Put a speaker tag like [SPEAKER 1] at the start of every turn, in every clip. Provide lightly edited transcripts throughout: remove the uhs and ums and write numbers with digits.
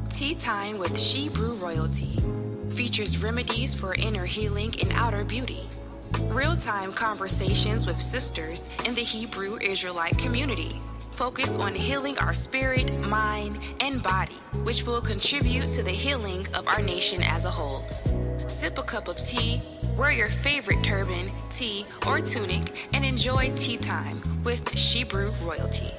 [SPEAKER 1] Tea Time with She Brew Royalty features remedies for inner healing and outer beauty. Real-time conversations with sisters in the Hebrew Israelite community, focused on healing our spirit, mind, and body, which will contribute to the healing of our nation as a whole. Sip a cup of tea, wear your favorite turban, tee, or tunic, and enjoy Tea Time with She Brew Royalty.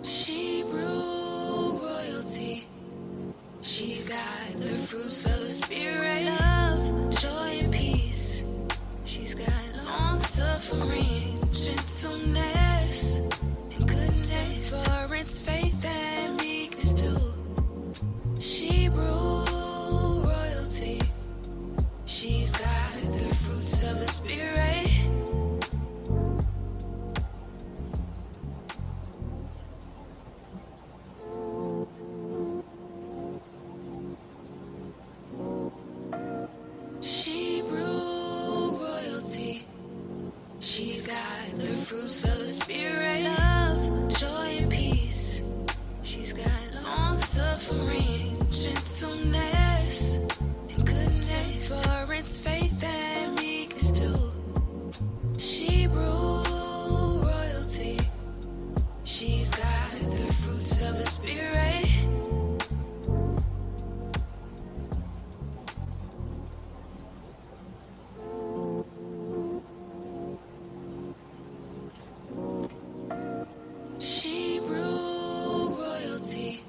[SPEAKER 1] She Brew Royalty. She's got the fruits of the spirit, love, joy, and peace. She's got long suffering, gentleness, and goodness, endurance, faith, and meekness too. She Brew Royalty. She's got the fruits of the spirit. She Brew Royalty. She's got the fruits of the spirit, love, joy, and peace. She's got long suffering, gentleness, and goodness, endurance, faith, and meekness too. She Brew Royalty. She's got the fruits of the spirit. She Brew Royalty.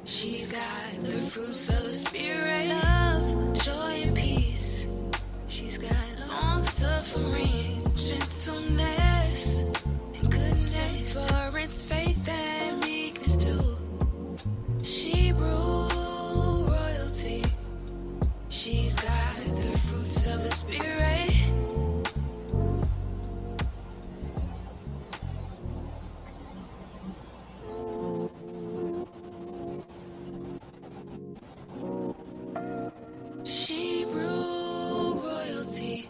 [SPEAKER 1] She's got the fruits of the spirit, love, joy, and peace. She's got long suffering, gentleness, and goodness, endurance, faith, and meekness too. She Brew Royalty. She's got the fruits of the spirit. She Brew Royalty.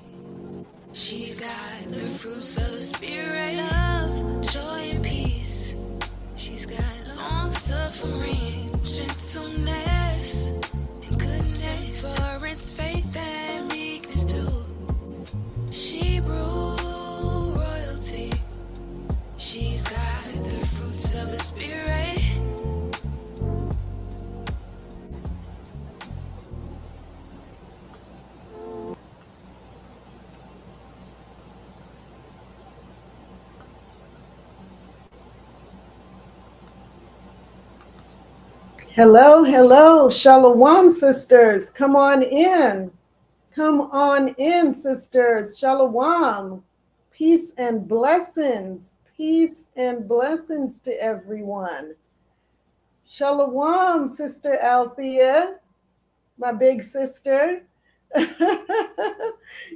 [SPEAKER 1] She's got the fruits of the spirit, love, joy, and peace. She's got long suffering, gentleness, and goodness, endurance, faith, and meekness too. She Brew Royalty. She's got the fruits of the spirit.
[SPEAKER 2] Hello, hello, Shalom, sisters. Come on in. Come on in, sisters. Shalom. Peace and blessings. Peace and blessings to everyone. Shalom, Sister Althea, my big sister.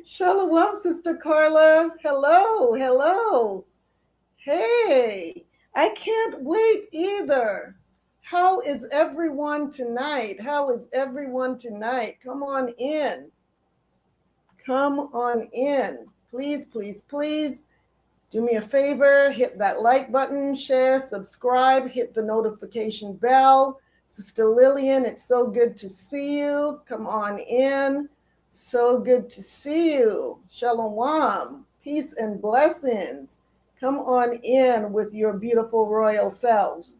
[SPEAKER 2] Shalom, Sister Carla. Hello, hello. Hey, I can't wait either. How is everyone tonight? How is everyone tonight? Come on in. Come on in. Please, please, please do me a favor. Hit that like button, share, subscribe, hit the notification bell. Sister Lillian, it's so good to see you. Come on in. So good to see you. Shalom. Peace and blessings. Come on in with your beautiful royal selves.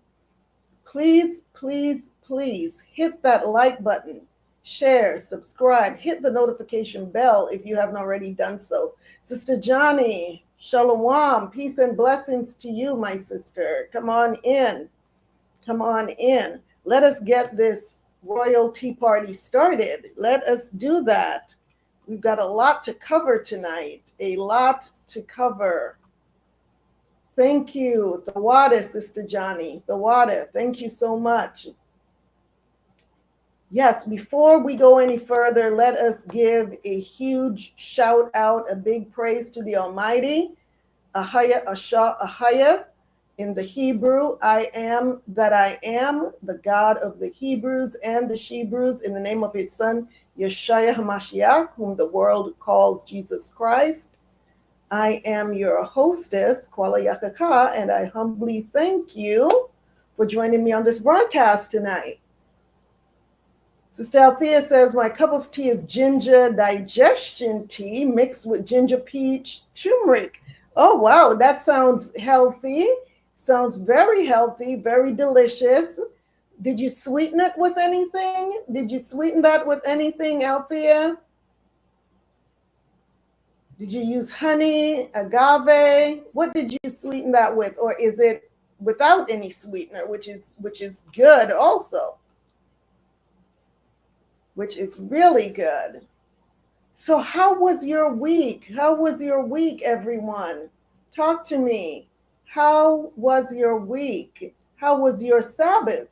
[SPEAKER 2] Please, please, please hit that like button, share, subscribe, hit the notification bell if you haven't already done so. Sister Johnny, shalom, peace and blessings to you, my sister. Come on in. Come on in. Let us get this royal tea party started. Let us do that. We've got a lot to cover tonight, a lot to cover. Thank you. The water, Sister Johnny, the water. Thank you so much. Yes, before we go any further, let us give a huge shout out, a big praise to the Almighty. AHAYAH. In the Hebrew, I am that I am, the God of the Hebrews and the Shebrews, in the name of His Son YASHAYA, whom the world calls Jesus Christ. I am your hostess, Qala Yakachaa, and I humbly thank you for joining me on this broadcast tonight. Sister Althea says, my cup of tea is ginger digestion tea mixed with ginger peach turmeric. Oh, wow, that sounds healthy. Sounds very healthy, very delicious. Did you sweeten it with anything? Did you sweeten that with anything, Althea? Did you use honey, agave? What did you sweeten that with? Or is it without any sweetener, which is good also? Which is really good. So how was your week? How was your week, everyone? Talk to me. How was your week? How was your Sabbath?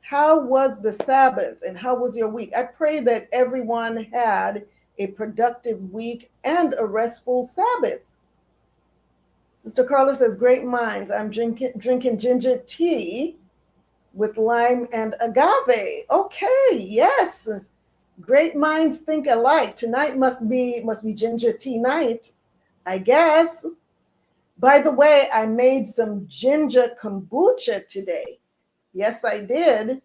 [SPEAKER 2] How was the Sabbath and how was your week? I pray that everyone had a productive week and a restful Sabbath. Sister Carla says, great minds. I'm drinking ginger tea with lime and agave. Okay, yes. Great minds think alike. Tonight must be ginger tea night, I guess. By the way, I made some ginger kombucha today. Yes, I did.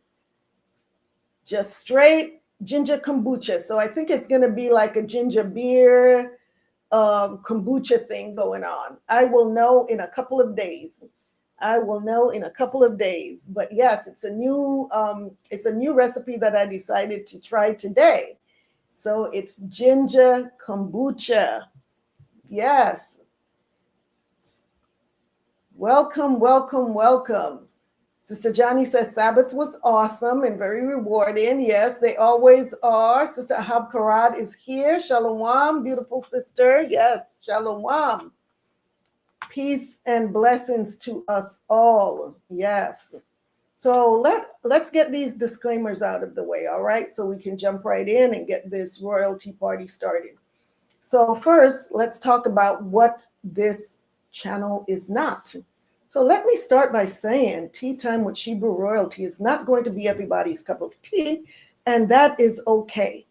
[SPEAKER 2] Just straight ginger kombucha. So I think it's going to be like a ginger beer kombucha thing going on. I will know in a couple of days. But yes, it's a new recipe that I decided to try today. So it's ginger kombucha. Yes. Welcome, welcome, welcome. Sister Johnny says Sabbath was awesome and very rewarding. Yes, they always are. Sister Ahab Karad is here. Shalom, beautiful sister. Yes, shalom. Peace and blessings to us all. Yes. So let's get these disclaimers out of the way, all right? So we can jump right in and get this royalty party started. So first, let's talk about what this channel is not. So let me start by saying Tea Time with Shebrew Royalty is not going to be everybody's cup of tea, and that is okay.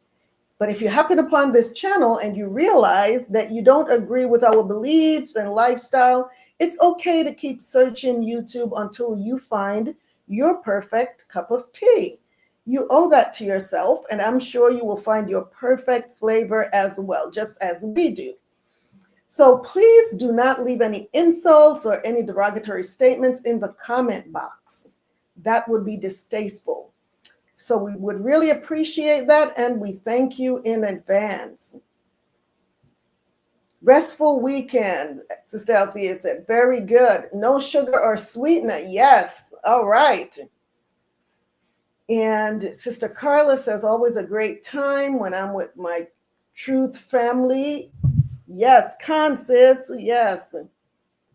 [SPEAKER 2] But if you happen upon this channel and you realize that you don't agree with our beliefs and lifestyle, it's okay to keep searching YouTube until you find your perfect cup of tea. You owe that to yourself, and I'm sure you will find your perfect flavor as well, just as we do. So please do not leave any insults or any derogatory statements in the comment box. That would be distasteful. So we would really appreciate that, and we thank you in advance. Restful weekend, Sister Althea said. Very good. No sugar or sweetener. Yes. All right. And Sister Carla says, always a great time when I'm with my truth family. Yes, sis. Yes.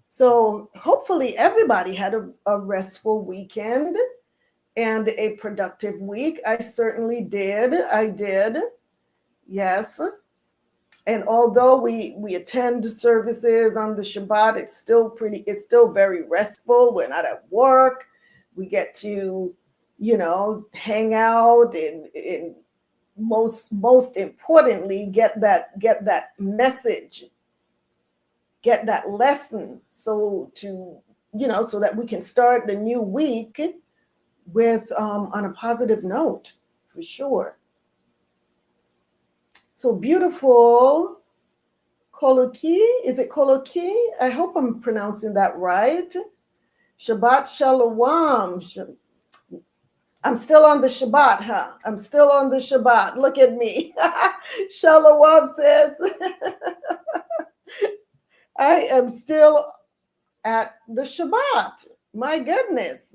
[SPEAKER 2] So hopefully everybody had a restful weekend and a productive week. I certainly did. I did. Yes. And although we attend services on the Shabbat, it's still very restful. We're not at work. We get to, hang out and most importantly, get that message, get that lesson, so that we can start the new week with on a positive note, for sure. So beautiful Koloki, is it Koloki? I hope I'm pronouncing that right. Shabbat Shalom. I'm still on the Shabbat, huh? I'm still on the Shabbat. Look at me. Shalom says, I am still at the Shabbat. My goodness.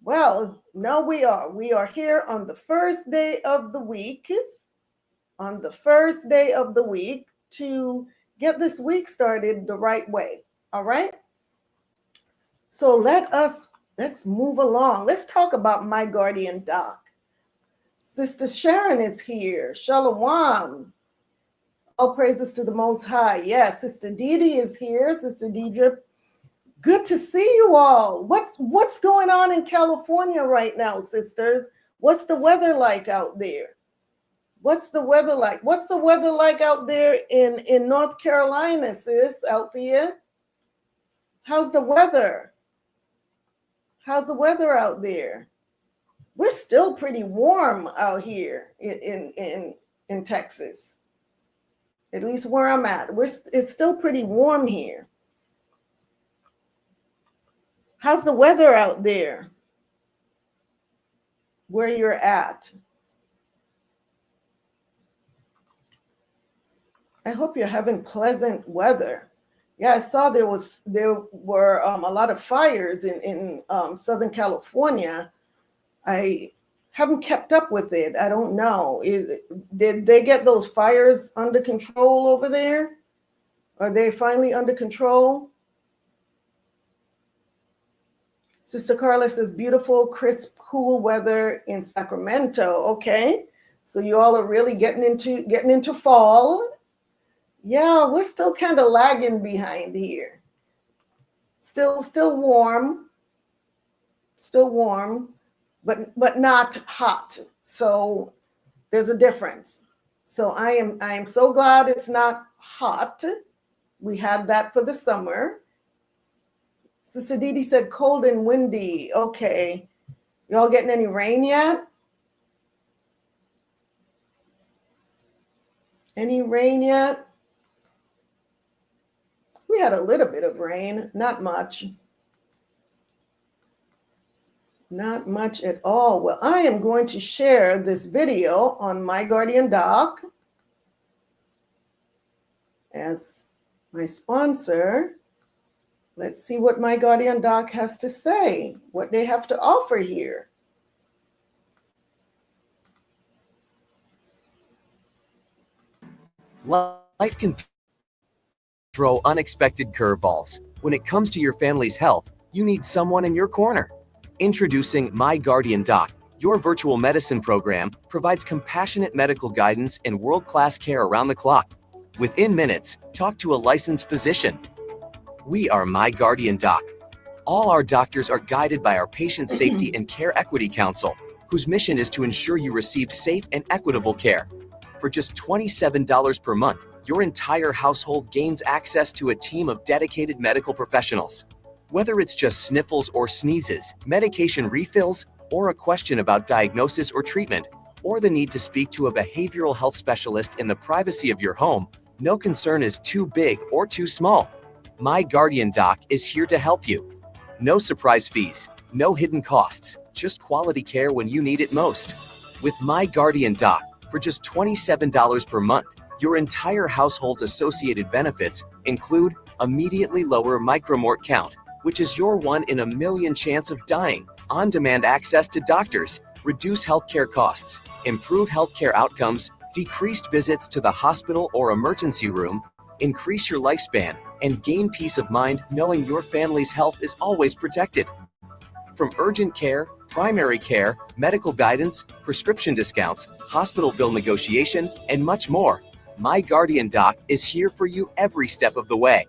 [SPEAKER 2] Well, no, we are. We are here on the first day of the week, on the first day of the week to get this week started the right way. All right. So let's move along. Let's talk about my guardian doc. Sister Sharon is here. Shalom. All praises to the Most High. Yes, Sister Dee Dee is here. Sister Deidre, good to see you all. What's going on in California right now, sisters? What's the weather like out there? What's the weather like? What's the weather like out there in North Carolina, sis, out there? How's the weather? How's the weather out there? We're still pretty warm out here in Texas. At least where I'm at. It's still pretty warm here. How's the weather out there where you're at? I hope you're having pleasant weather. Yeah, I saw there were a lot of fires in Southern California. I haven't kept up with it. I don't know. Did they get those fires under control over there? Are they finally under control? Sister Carla says, beautiful, crisp, cool weather in Sacramento. Okay, so you all are really getting into fall. Yeah, we're still kind of lagging behind here. Still warm, but not hot. So there's a difference. So I am so glad it's not hot. We had that for the summer. Sister Dee Dee said cold and windy. Okay. Y'all getting any rain yet? Any rain yet? We had a little bit of rain, not much. Not much at all. Well, I am going to share this video on My Guardian Doc as my sponsor. Let's see what My Guardian Doc has to say, what they have to offer here.
[SPEAKER 3] Life can throw unexpected curveballs. When it comes to your family's health, you need someone in your corner. Introducing My Guardian Doc, your virtual medicine program provides compassionate medical guidance and world-class care around the clock. Within minutes, talk to a licensed physician. We are My Guardian Doc. All our doctors are guided by our Patient Safety and Care Equity Council, whose mission is to ensure you receive safe and equitable care. For just $27 per month, your entire household gains access to a team of dedicated medical professionals. Whether it's just sniffles or sneezes, medication refills, or a question about diagnosis or treatment, or the need to speak to a behavioral health specialist in the privacy of your home, no concern is too big or too small. My Guardian Doc is here to help you. No surprise fees, no hidden costs, just quality care when you need it most. With My Guardian Doc, for just $27 per month, your entire household's associated benefits include immediately lower micromort count, which is your 1 in a million chance of dying, on-demand access to doctors, reduce healthcare costs, improve healthcare outcomes, decreased visits to the hospital or emergency room, increase your lifespan, and gain peace of mind knowing your family's health is always protected. From urgent care, primary care, medical guidance, prescription discounts, hospital bill negotiation, and much more, My Guardian Doc is here for you every step of the way.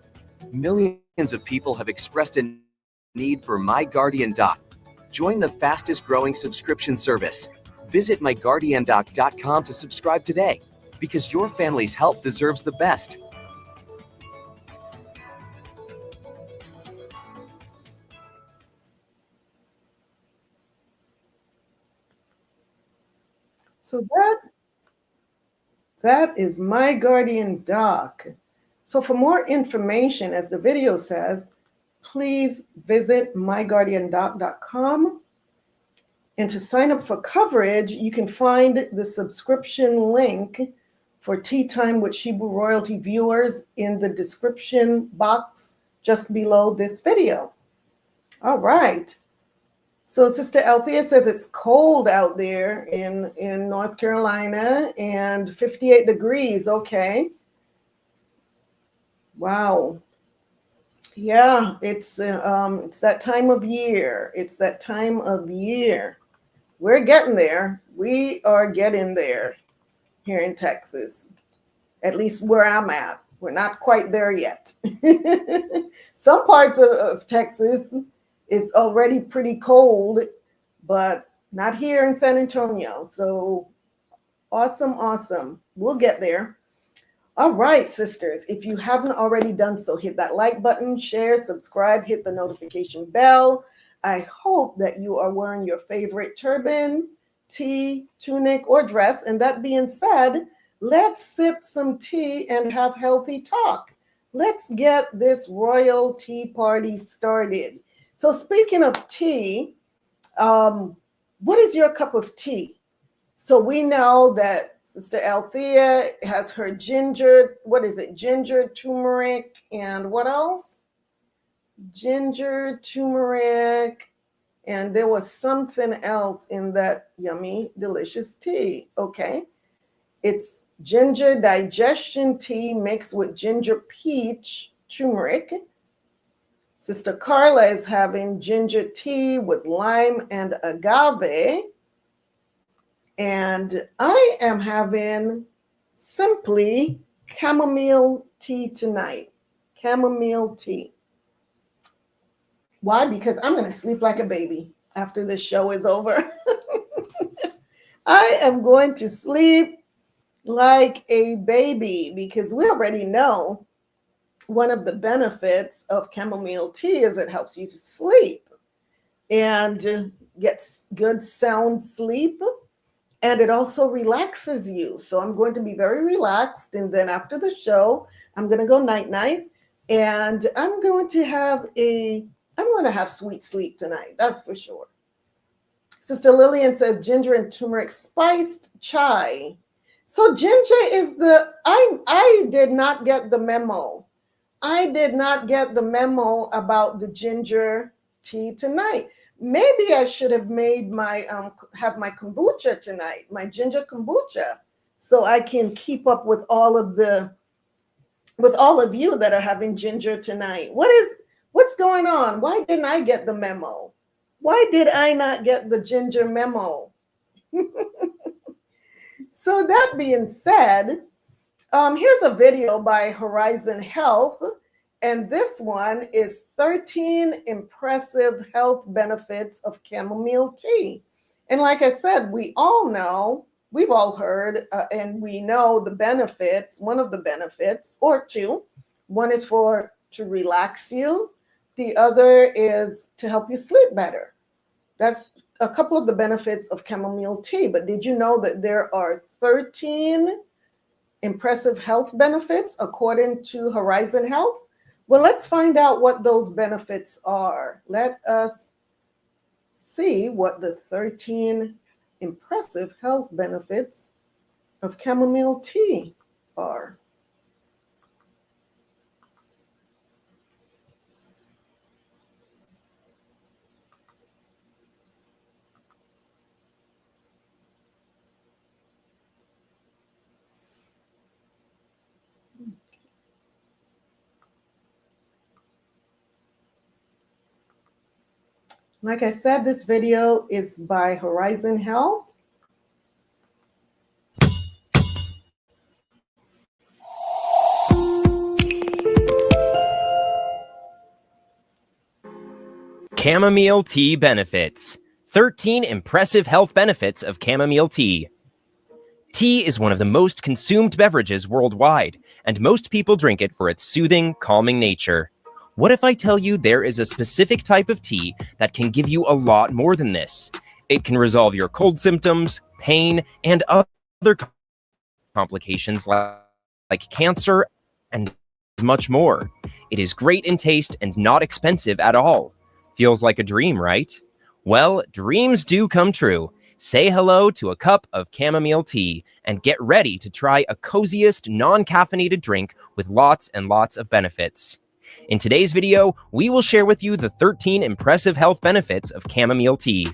[SPEAKER 3] Millions of people have expressed a need for My Guardian Doc. Join the fastest growing subscription service. Visit myguardiandoc.com to subscribe today, because your family's health deserves the best.
[SPEAKER 2] So that is My Guardian Doc. So for more information, as the video says, please visit myguardiandoc.com. And to sign up for coverage, you can find the subscription link for Tea Time with Hebrew Royalty viewers in the description box just below this video. All right. So Sister Althea says it's cold out there in North Carolina and 58 degrees. Okay. Wow. Yeah, it's that time of year. It's that time of year. We're getting there. We are getting there here in Texas, at least where I'm at. We're not quite there yet. Some parts of Texas is already pretty cold, but not here in San Antonio. So awesome, awesome. We'll get there. All right, sisters, if you haven't already done so, hit that like button, share, subscribe, hit the notification bell. I hope that you are wearing your favorite turban, tee, tunic, or dress. And that being said, let's sip some tea and have healthy talk. Let's get this royal tea party started. So speaking of tea, what is your cup of tea? So we know that Sister Althea has her ginger, what is it? Ginger, turmeric, and what else? Ginger, turmeric, and there was something else in that yummy, delicious tea. Okay. It's ginger digestion tea mixed with ginger peach, turmeric. Sister Carla is having ginger tea with lime and agave. And I am having simply chamomile tea tonight. Chamomile tea. Why? Because I'm going to sleep like a baby after this show is over. I am going to sleep like a baby because we already know one of the benefits of chamomile tea is it helps you to sleep and get good sound sleep. And it also relaxes you. So I'm going to be very relaxed. And then after the show, I'm going to go night-night. And I'm going to have sweet sleep tonight. That's for sure. Sister Lillian says ginger and turmeric spiced chai. So ginger is I did not get the memo. I did not get the memo about the ginger tea tonight. Maybe I should have made have my kombucha tonight, my ginger kombucha, so I can keep up with all of you that are having ginger tonight. What's going on? Why didn't I get the memo? Why did I not get the ginger memo? So that being said, here's a video by Horizon Health. And this one is 13 impressive health benefits of chamomile tea. And like I said, we all know, we've all heard, and we know the benefits, one of the benefits, or two. One is to relax you. The other is to help you sleep better. That's a couple of the benefits of chamomile tea. But did you know that there are 13 impressive health benefits according to Horizon Health? Well, let's find out what those benefits are. Let us see what the 13 impressive health benefits of chamomile tea are. Like I said, this video is by Horizon Health.
[SPEAKER 4] Chamomile tea benefits. 13 impressive health benefits of chamomile tea. Tea is one of the most consumed beverages worldwide, and most people drink it for its soothing, calming nature. What if I tell you there is a specific type of tea that can give you a lot more than this? It can resolve your cold symptoms, pain, and other complications like cancer and much more. It is great in taste and not expensive at all. Feels like a dream, right? Well, dreams do come true. Say hello to a cup of chamomile tea and get ready to try a coziest, non-caffeinated drink with lots and lots of benefits. In today's video, we will share with you the 13 impressive health benefits of chamomile tea.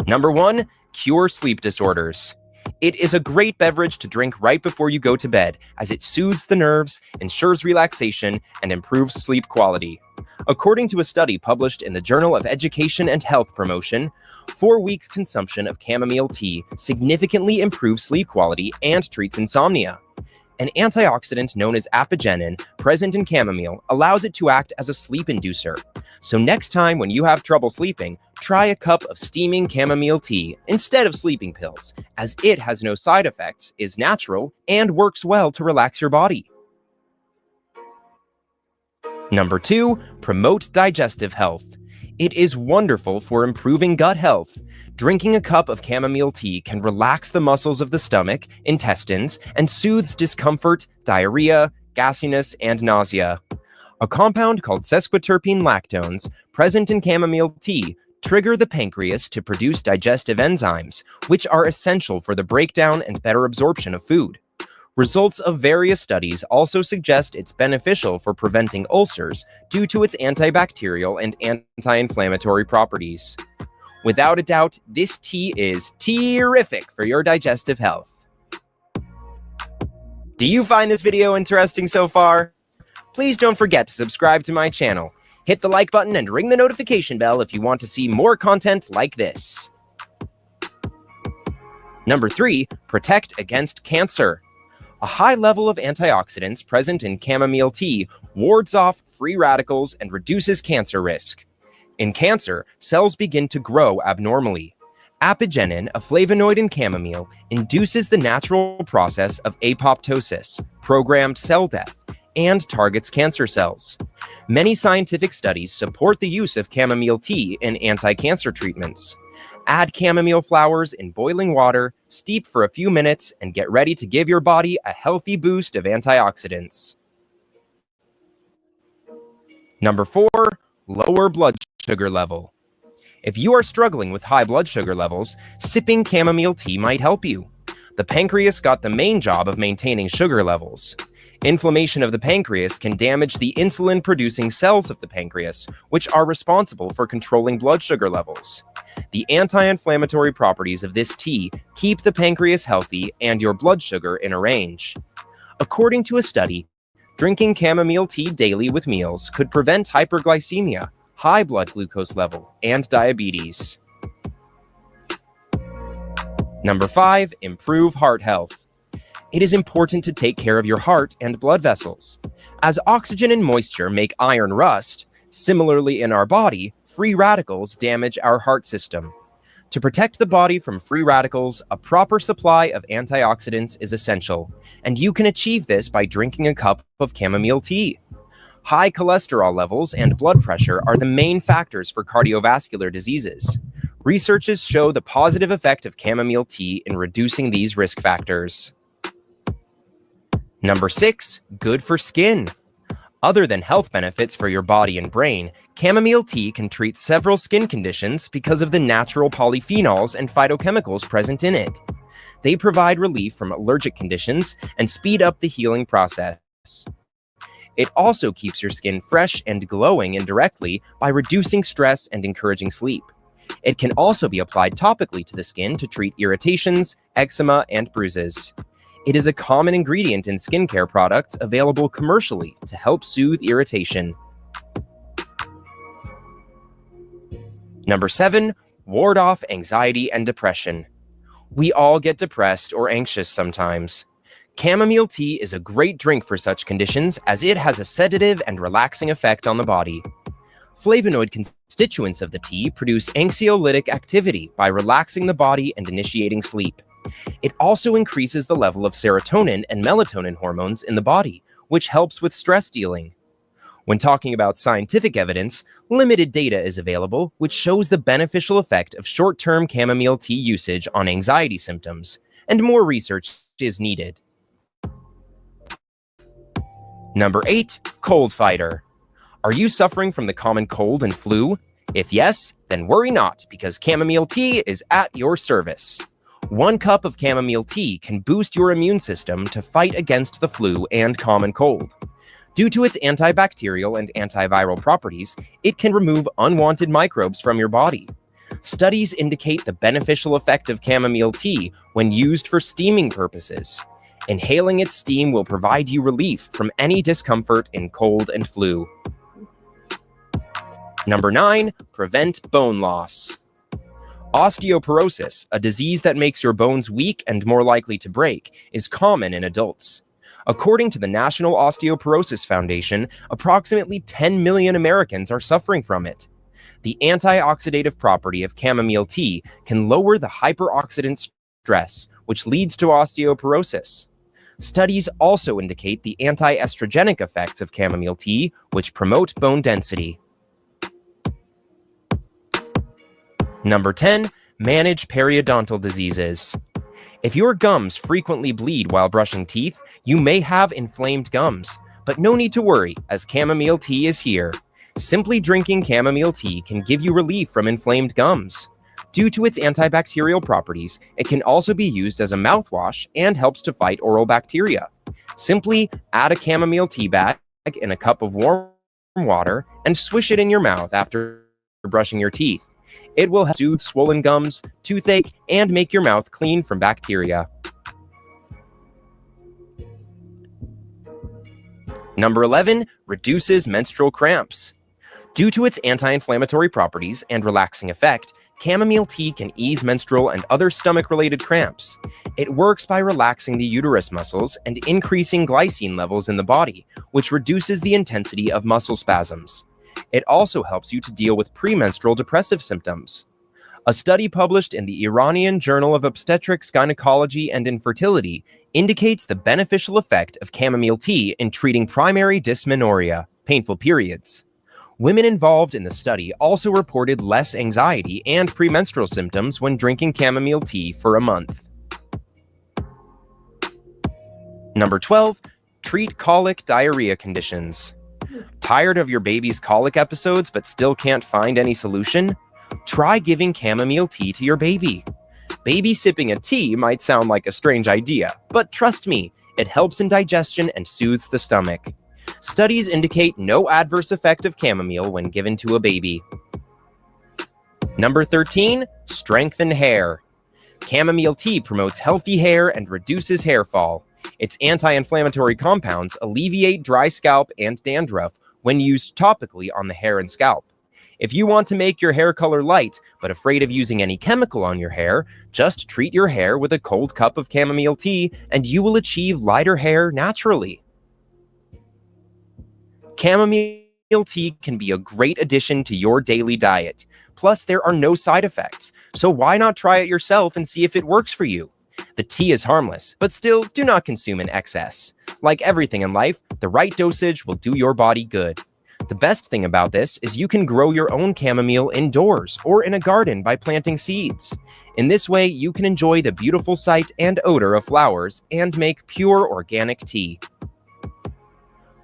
[SPEAKER 4] Number 1, cure sleep disorders. It is a great beverage to drink right before you go to bed, as it soothes the nerves, ensures relaxation, and improves sleep quality. According to a study published in the Journal of Education and Health Promotion, 4 weeks consumption of chamomile tea significantly improves sleep quality and treats insomnia. An antioxidant known as apigenin, present in chamomile, allows it to act as a sleep inducer. So next time when you have trouble sleeping, try a cup of steaming chamomile tea instead of sleeping pills, as it has no side effects, is natural, and works well to relax your body. Number 2, promote digestive health. It is wonderful for improving gut health. Drinking a cup of chamomile tea can relax the muscles of the stomach, intestines, and soothes discomfort, diarrhea, gasiness, and nausea. A compound called sesquiterpene lactones, present in chamomile tea, trigger the pancreas to produce digestive enzymes, which are essential for the breakdown and better absorption of food. Results of various studies also suggest it's beneficial for preventing ulcers due to its antibacterial and anti-inflammatory properties. Without a doubt, this tea is terrific for your digestive health. Do you find this video interesting so far? Please don't forget to subscribe to my channel. Hit the like button and ring the notification bell if you want to see more content like this. Number 3, protect against cancer. A high level of antioxidants present in chamomile tea wards off free radicals and reduces cancer risk. In cancer, cells begin to grow abnormally. Apigenin, a flavonoid in chamomile, induces the natural process of apoptosis, programmed cell death, and targets cancer cells. Many scientific studies support the use of chamomile tea in anti-cancer treatments. Add chamomile flowers in boiling water, steep for a few minutes, and get ready to give your body a healthy boost of antioxidants. Number 4, lower blood sugar level. If you are struggling with high blood sugar levels, sipping chamomile tea might help you. The pancreas got the main job of maintaining sugar levels. Inflammation of the pancreas can damage the insulin-producing cells of the pancreas, which are responsible for controlling blood sugar levels. The anti-inflammatory properties of this tea keep the pancreas healthy and your blood sugar in a range. According to a study, drinking chamomile tea daily with meals could prevent hyperglycemia, high blood glucose level, and diabetes. Number 5, improve heart health. It is important to take care of your heart and blood vessels. As oxygen and moisture make iron rust, similarly in our body, free radicals damage our heart system. To protect the body from free radicals, a proper supply of antioxidants is essential, and you can achieve this by drinking a cup of chamomile tea. High cholesterol levels and blood pressure are the main factors for cardiovascular diseases. Researches show the positive effect of chamomile tea in reducing these risk factors. Number 6, good for skin. Other than health benefits for your body and brain, chamomile tea can treat several skin conditions because of the natural polyphenols and phytochemicals present in it. They provide relief from allergic conditions and speed up the healing process. It also keeps your skin fresh and glowing indirectly by reducing stress and encouraging sleep. It can also be applied topically to the skin to treat irritations, eczema, and bruises. It is a common ingredient in skincare products available commercially to help soothe irritation. Number 7, ward off anxiety and depression. We all get depressed or anxious sometimes. Chamomile tea is a great drink for such conditions as it has a sedative and relaxing effect on the body. Flavonoid constituents of the tea produce anxiolytic activity by relaxing the body and initiating sleep. It also increases the level of serotonin and melatonin hormones in the body, which helps with stress dealing. When talking about scientific evidence, limited data is available, which shows the beneficial effect of short-term chamomile tea usage on anxiety symptoms, and more research is needed. Number 8, cold fighter. Are you suffering from the common cold and flu? If yes, then worry not, because chamomile tea is at your service. 1 cup of chamomile tea can boost your immune system to fight against the flu and common cold. Due to its antibacterial and antiviral properties, it can remove unwanted microbes from your body. Studies indicate the beneficial effect of chamomile tea when used for steaming purposes. Inhaling its steam will provide you relief from any discomfort in cold and flu. Number 9, prevent bone loss. Osteoporosis, a disease that makes your bones weak and more likely to break, is common in adults. According to the National Osteoporosis Foundation, approximately 10 million Americans are suffering from it. The antioxidative property of chamomile tea can lower the hyperoxidant stress, which leads to osteoporosis. Studies also indicate the anti-estrogenic effects of chamomile tea, which promote bone density. Number 10, manage periodontal diseases. If your gums frequently bleed while brushing teeth, you may have inflamed gums, but no need to worry, as chamomile tea is here. Simply drinking chamomile tea can give you relief from inflamed gums. Due to its antibacterial properties, it can also be used as a mouthwash and helps to fight oral bacteria. Simply add a chamomile tea bag in a cup of warm water and swish it in your mouth after brushing your teeth. It will help soothe swollen gums, toothache, and make your mouth clean from bacteria. Number 11, reduces menstrual cramps. Due to its anti-inflammatory properties and relaxing effect, chamomile tea can ease menstrual and other stomach-related cramps. It works by relaxing the uterus muscles and increasing glycine levels in the body, which reduces the intensity of muscle spasms. It also helps you to deal with premenstrual depressive symptoms. A study published in the Iranian Journal of Obstetrics, Gynecology, and Infertility indicates the beneficial effect of chamomile tea in treating primary dysmenorrhea, painful periods. Women involved in the study also reported less anxiety and premenstrual symptoms when drinking chamomile tea for a month. Number 12, treat colic diarrhea conditions. Tired of your baby's colic episodes but still can't find any solution? Try giving chamomile tea to your baby. Baby sipping a tea might sound like a strange idea, but trust me, it helps in digestion and soothes the stomach. Studies indicate no adverse effect of chamomile when given to a baby. Number 13, strengthen hair. Chamomile tea promotes healthy hair and reduces hair fall. Its anti-inflammatory compounds alleviate dry scalp and dandruff when used topically on the hair and scalp. If you want to make your hair color light, but afraid of using any chemical on your hair, just treat your hair with a cold cup of chamomile tea and you will achieve lighter hair naturally. Chamomile tea can be a great addition to your daily diet. Plus, there are no side effects, so why not try it yourself and see if it works for you? The tea is harmless, but still do not consume in excess. Like everything in life, the right dosage will do your body good. The best thing about this is you can grow your own chamomile indoors or in a garden by planting seeds. In this way, you can enjoy the beautiful sight and odor of flowers and make pure organic tea.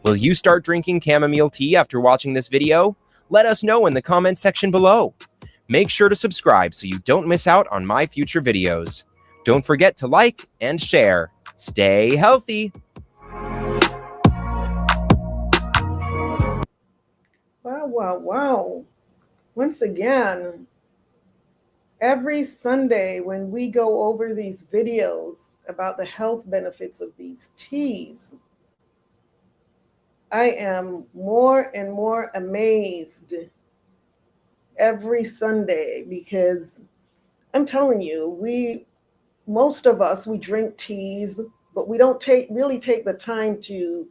[SPEAKER 4] Will you start drinking chamomile tea after watching this video? Let us know in the comments section below. Make sure to subscribe so you don't miss out on my future videos. Don't forget to like and share. Stay healthy.
[SPEAKER 2] Wow. Once again, every Sunday when we go over these videos about the health benefits of these teas, I am more and more amazed every Sunday because I'm telling you, most of us, we drink teas, but we don't really take the time to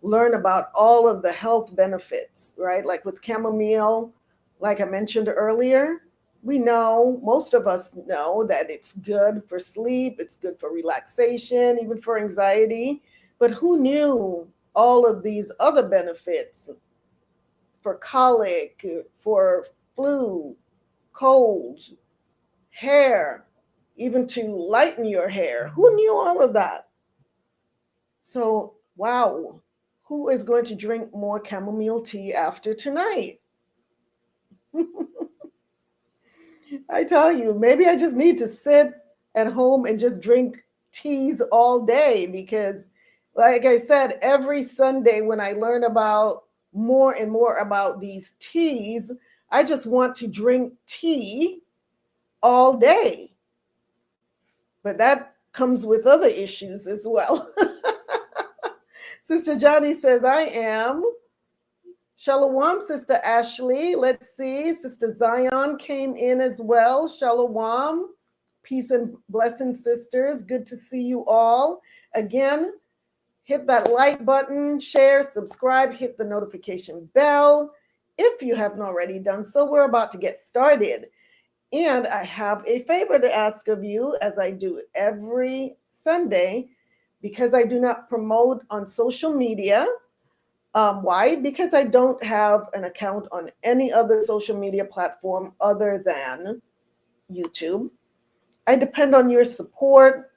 [SPEAKER 2] learn about all of the health benefits, right? Like with chamomile, like I mentioned earlier, most of us know that it's good for sleep, it's good for relaxation, even for anxiety. But who knew all of these other benefits for colic, for flu, colds, hair, even to lighten your hair? Who knew all of that? So, wow. Who is going to drink more chamomile tea after tonight? I tell you, maybe I just need to sit at home and just drink teas all day because Like I said, every Sunday when I learn about more and more about these teas, I just want to drink tea all day. But that comes with other issues as well. Sister Johnny says, I am. Shalom, Sister Ashley. Let's see. Sister Zion came in as well. Shalom. Peace and blessings, sisters. Good to see you all. Again, hit that like button, share, subscribe, hit the notification bell if you haven't already done so. We're about to get started. And I have a favor to ask of you, as I do every Sunday, because I do not promote on social media. Why? Because I don't have an account on any other social media platform other than YouTube. I depend on your support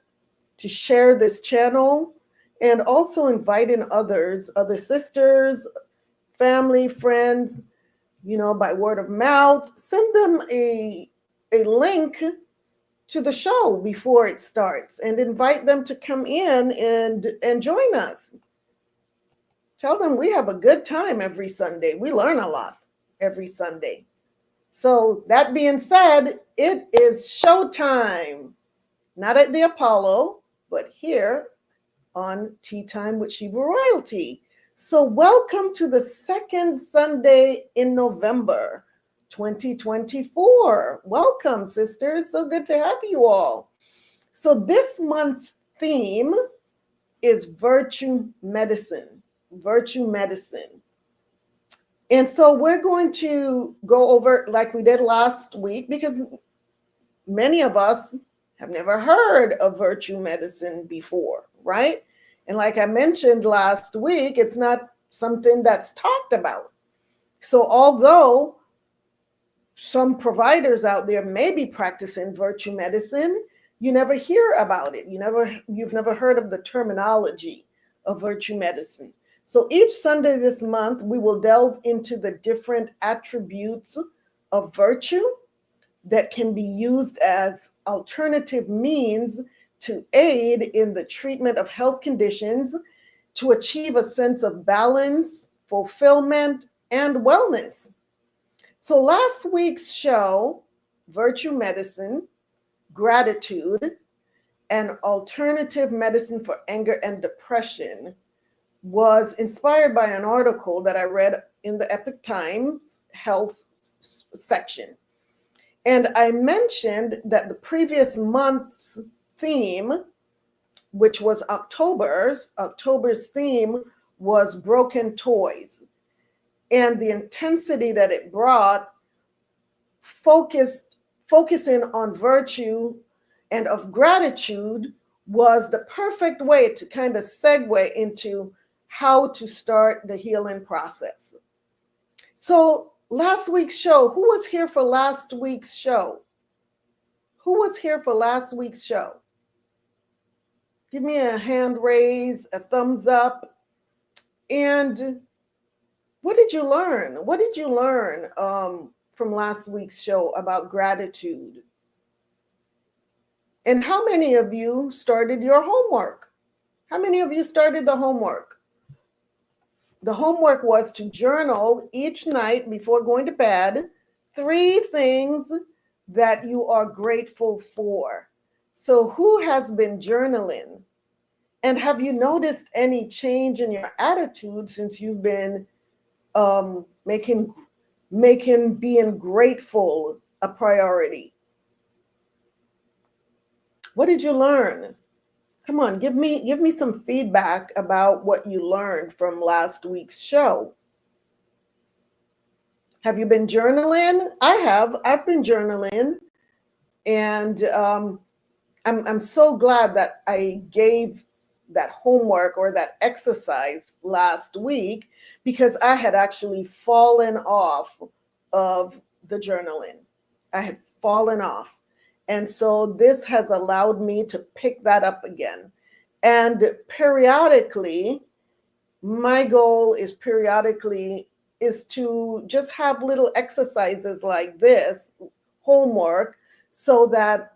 [SPEAKER 2] to share this channel and also invite in others, other sisters, family, friends, by word of mouth. Send them a link to the show before it starts and invite them to come in and join us. Tell them we have a good time every Sunday. We learn a lot every Sunday. So that being said, it is showtime. Not at the Apollo, but here on Tea Time with Sheba Royalty. So welcome to the second Sunday in November 2024. Welcome, sisters. So good to have you all. So this month's theme is virtue medicine. Virtue medicine. And so we're going to go over like we did last week, because many of us have never heard of virtue medicine before, right? And like I mentioned last week, it's not something that's talked about. So although some providers out there may be practicing virtue medicine, you never hear about it. You've never heard of the terminology of virtue medicine. So each Sunday this month, we will delve into the different attributes of virtue that can be used as alternative means to aid in the treatment of health conditions to achieve a sense of balance, fulfillment, and wellness. So last week's show, Virtue Medicine, Gratitude, and Alternative Medicine for Anger and Depression, was inspired by an article that I read in the Epoch Times health section. And I mentioned that the previous month's theme, which was October's theme was broken toys. And the intensity that it brought, focusing on virtue and of gratitude, was the perfect way to kind of segue into how to start the healing process. So last week's show, who was here for last week's show? Who was here for last week's show? Give me a hand raise, a thumbs up. And what did you learn? What did you learn from last week's show about gratitude? And how many of you started your homework? How many of you started the homework? The homework was to journal each night before going to bed 3 things that you are grateful for. So who has been journaling? And have you noticed any change in your attitude since you've been making being grateful a priority? What did you learn? Come on, give me some feedback about what you learned from last week's show. Have you been journaling? I have. I've been journaling, and I'm so glad that I gave that homework or that exercise last week, because I had actually fallen off of the journaling. I had fallen off. And so this has allowed me to pick that up again. And periodically, my goal is to just have little exercises like this, homework, so that,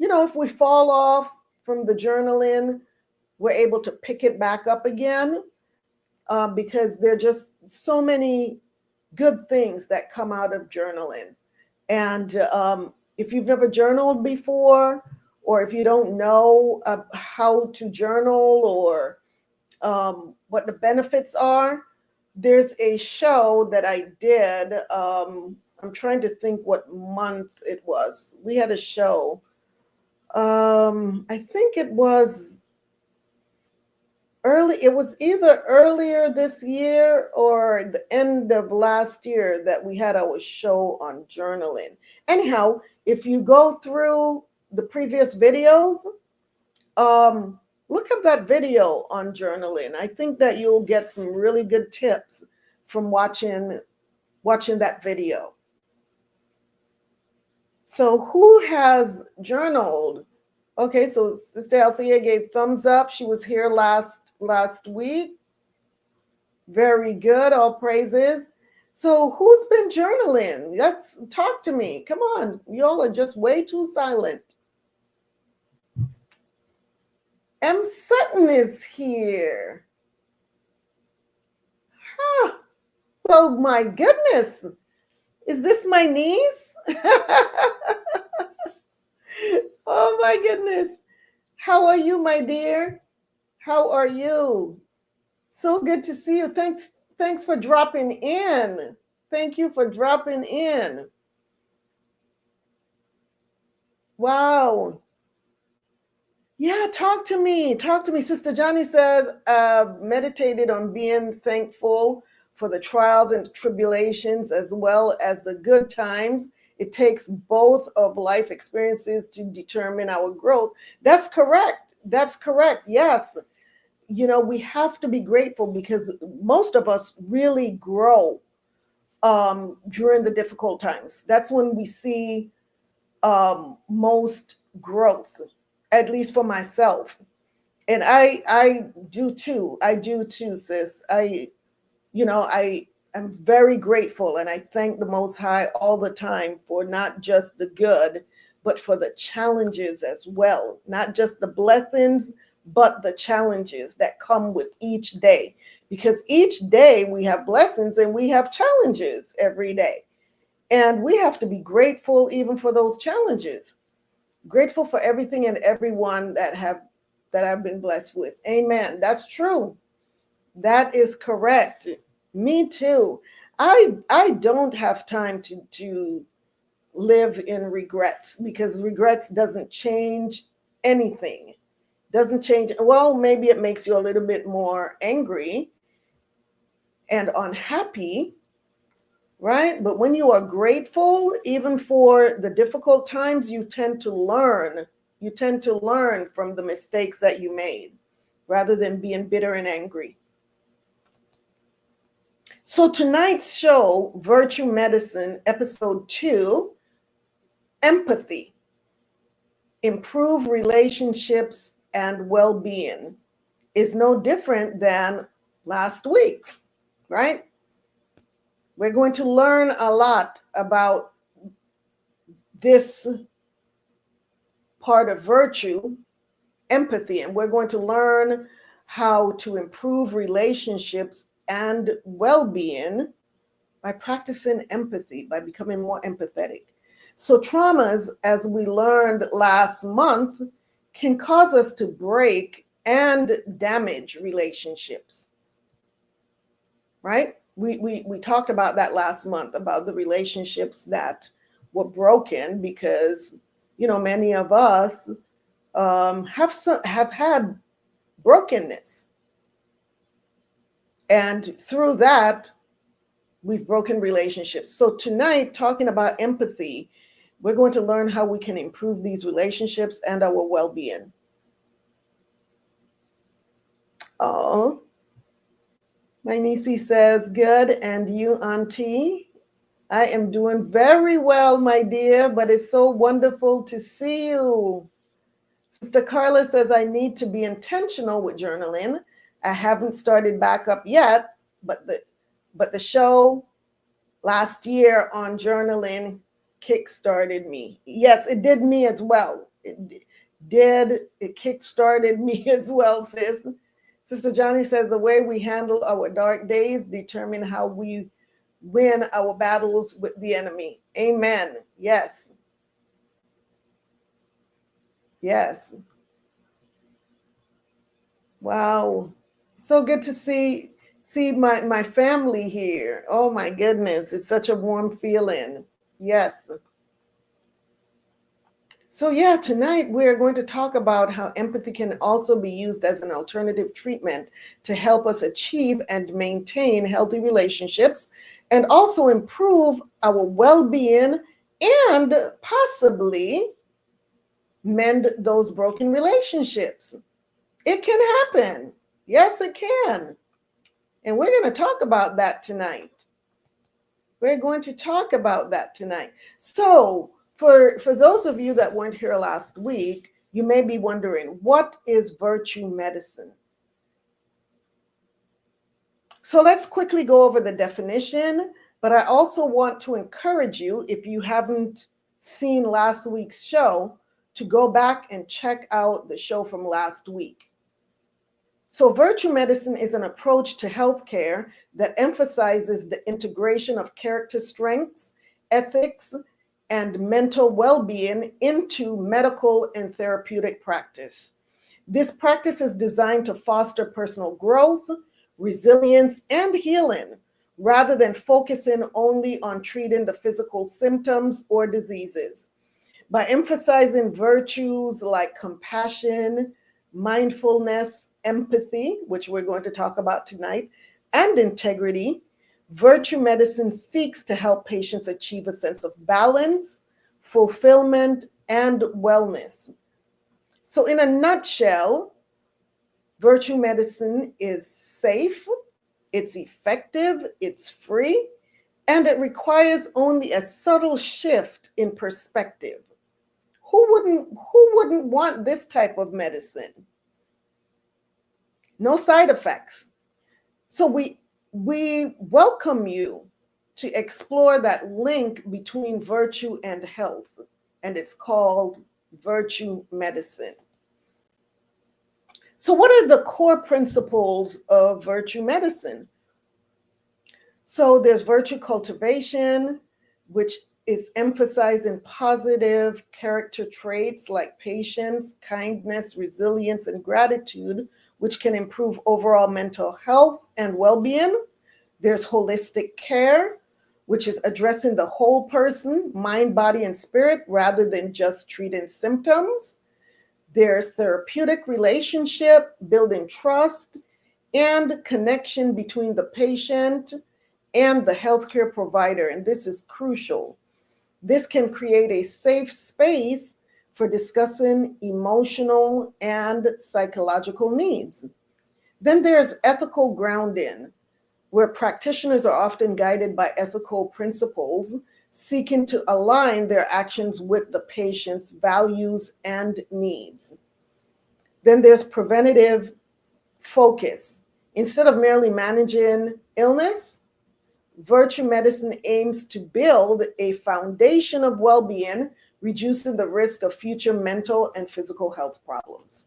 [SPEAKER 2] if we fall off from the journaling, we're able to pick it back up again, because there are just so many good things that come out of journaling. And if you've never journaled before, or if you don't know how to journal, or what the benefits are, there's a show that I did. I'm trying to think what month it was. We had a show. I think it was early. It was either earlier this year or the end of last year that we had our show on journaling. Anyhow, if you go through the previous videos, look up that video on journaling. I think that you'll get some really good tips from watching that video. So who has journaled? Okay, so Sister Althea gave thumbs up. She was here last week. Very good, all praises. So who's been journaling? Let's talk to me. Come on, y'all are just way too silent. M. Sutton is here. Huh. Well, my goodness. Is this my niece? Oh my goodness. How are you, my dear? How are you? So good to see you. Thanks for dropping in. Thank you for dropping in. Wow. Yeah, talk to me. Talk to me. Sister Johnny says, meditated on being thankful for the trials and tribulations as well as the good times. It takes both of life experiences to determine our growth. That's correct. That's correct. Yes. You know, we have to be grateful because most of us really grow during the difficult times. That's when we see most growth, at least for myself. And I do too. I do too, sis. I'm very grateful, and I thank the Most High all the time for not just the good, but for the challenges as well. Not just the blessings, but the challenges that come with each day. Because each day we have blessings and we have challenges every day. And we have to be grateful even for those challenges. Grateful for everything and everyone that I've been blessed with. Amen. That's true. That is correct. Me too. I don't have time to live in regrets, because regrets doesn't change anything. Doesn't change. Well, maybe it makes you a little bit more angry and unhappy, right? But when you are grateful, even for the difficult times, you tend to learn. You tend to learn from the mistakes that you made rather than being bitter and angry. So tonight's show, Virtue Medicine, episode 2, empathy, improve relationships and well-being, is no different than last week's, right? We're going to learn a lot about this part of virtue, empathy, and we're going to learn how to improve relationships and well-being by practicing empathy, by becoming more empathetic. So traumas, as we learned last month, can cause us to break and damage relationships, right? We talked about that last month, about the relationships that were broken because, you know, many of us have had brokenness. And through that, we've broken relationships. So tonight, talking about empathy, we're going to learn how we can improve these relationships and our well-being. Oh, my niecey says, good. And you, Auntie? I am doing very well, my dear, but it's so wonderful to see you. Sister Carla says, I need to be intentional with journaling. I haven't started back up yet, but the show last year on journaling kickstarted me. Yes, it did me as well. It did. It kick-started me as well, sis. Sister Johnny says the way we handle our dark days determine how we win our battles with the enemy. Amen. Yes. Yes. Wow. So good to see my family here. Oh my goodness. It's such a warm feeling. Yes. So yeah, tonight we're going to talk about how empathy can also be used as an alternative treatment to help us achieve and maintain healthy relationships and also improve our well-being and possibly mend those broken relationships. It can happen. Yes, it can. And we're going to talk about that tonight. We're going to talk about that tonight. So for those of you that weren't here last week, you may be wondering, what is virtue medicine? So let's quickly go over the definition, but I also want to encourage you, if you haven't seen last week's show, to go back and check out the show from last week. So virtue medicine is an approach to healthcare that emphasizes the integration of character strengths, ethics, and mental well-being into medical and therapeutic practice. This practice is designed to foster personal growth, resilience, and healing, rather than focusing only on treating the physical symptoms or diseases. By emphasizing virtues like compassion, mindfulness, empathy, which we're going to talk about tonight, and integrity, virtue medicine seeks to help patients achieve a sense of balance, fulfillment, and wellness. So in a nutshell, virtue medicine is safe, it's effective, it's free, and it requires only a subtle shift in perspective. Who wouldn't want this type of medicine? No side effects. So we welcome you to explore that link between virtue and health, and it's called virtue medicine. So what are the core principles of virtue medicine? So there's virtue cultivation, which is emphasizing positive character traits like patience, kindness, resilience, and gratitude, which can improve overall mental health and well-being. There's holistic care, which is addressing the whole person, mind, body, and spirit, rather than just treating symptoms. There's therapeutic relationship, building trust and connection between the patient and the healthcare provider, and this is crucial. This can create a safe space for discussing emotional and psychological needs. Then there's ethical grounding, where practitioners are often guided by ethical principles, seeking to align their actions with the patient's values and needs. Then there's preventative focus. Instead of merely managing illness, virtue medicine aims to build a foundation of well-being, reducing the risk of future mental and physical health problems.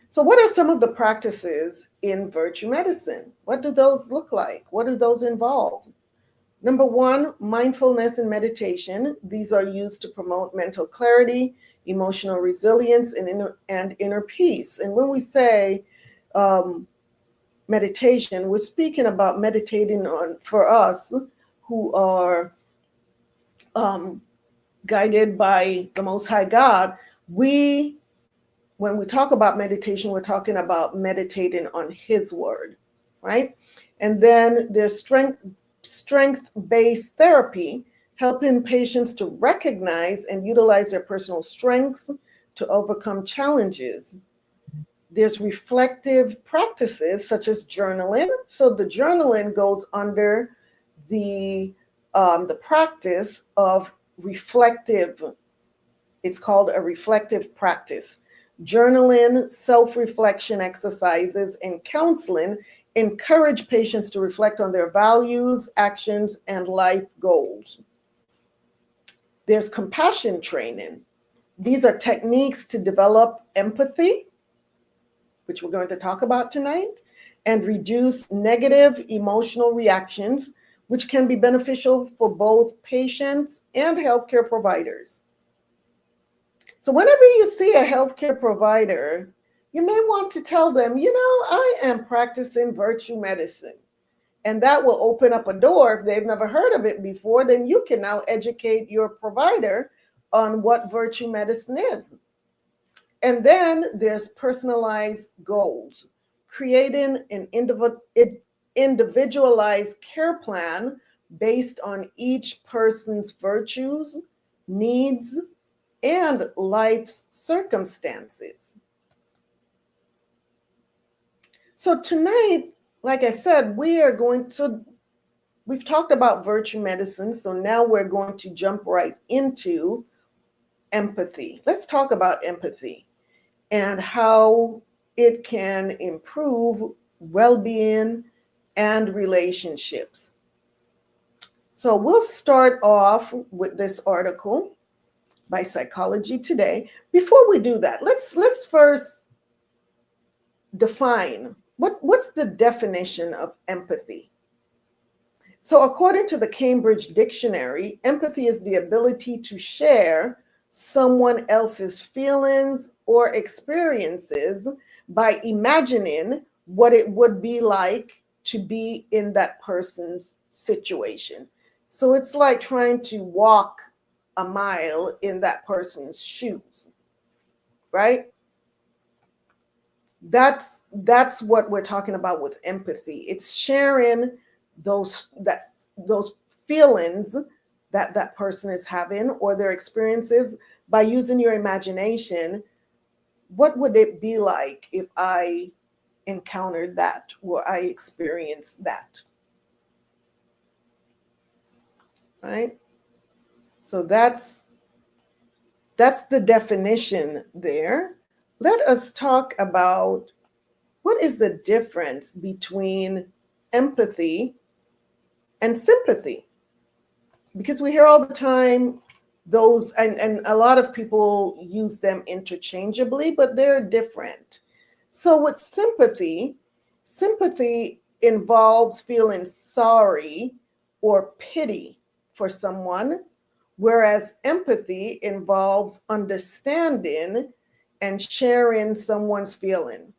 [SPEAKER 2] So what are some of the practices in virtue medicine? What do those look like? What do those involve? Number one, mindfulness and meditation. These are used to promote mental clarity, emotional resilience, and inner peace. And when we say meditation, we're speaking about meditating on, for us who are guided by the Most High God, when we talk about meditation, we're talking about meditating on His word, right? And then there's strength-based therapy, helping patients to recognize and utilize their personal strengths to overcome challenges. There's reflective practices such as journaling. So the journaling goes under the practice of reflective. It's called a reflective practice. Journaling, self-reflection exercises, and counseling encourage patients to reflect on their values, actions, and life goals. There's compassion training, These are techniques to develop empathy, which we're going to talk about tonight, and reduce negative emotional reactions, which can be beneficial for both patients and healthcare providers. So whenever you see a healthcare provider, you may want to tell them, I am practicing virtue medicine. And that will open up a door. If they've never heard of it before, then you can now educate your provider on what virtue medicine is. And then there's personalized goals, creating an individualized care plan based on each person's virtues, needs, and life's circumstances. So tonight, like I said, we've talked about virtue medicine, so now we're going to jump right into empathy. Let's talk about empathy and how it can improve well-being and relationships. So we'll start off with this article by Psychology Today. Before we do that, let's first define what's the definition of empathy. So according to the Cambridge Dictionary, empathy is the ability to share someone else's feelings or experiences by imagining what it would be like to be in that person's situation. So it's like trying to walk a mile in that person's shoes, right? That's what we're talking about with empathy. It's sharing those feelings that person is having or their experiences by using your imagination. What would it be like if I encountered that or I experienced that? Right? So that's the definition there. Let us talk about what is the difference between empathy and sympathy. Because we hear all the time those, and a lot of people use them interchangeably, but they're different. So with sympathy involves feeling sorry or pity for someone, whereas empathy involves understanding and sharing someone's feeling.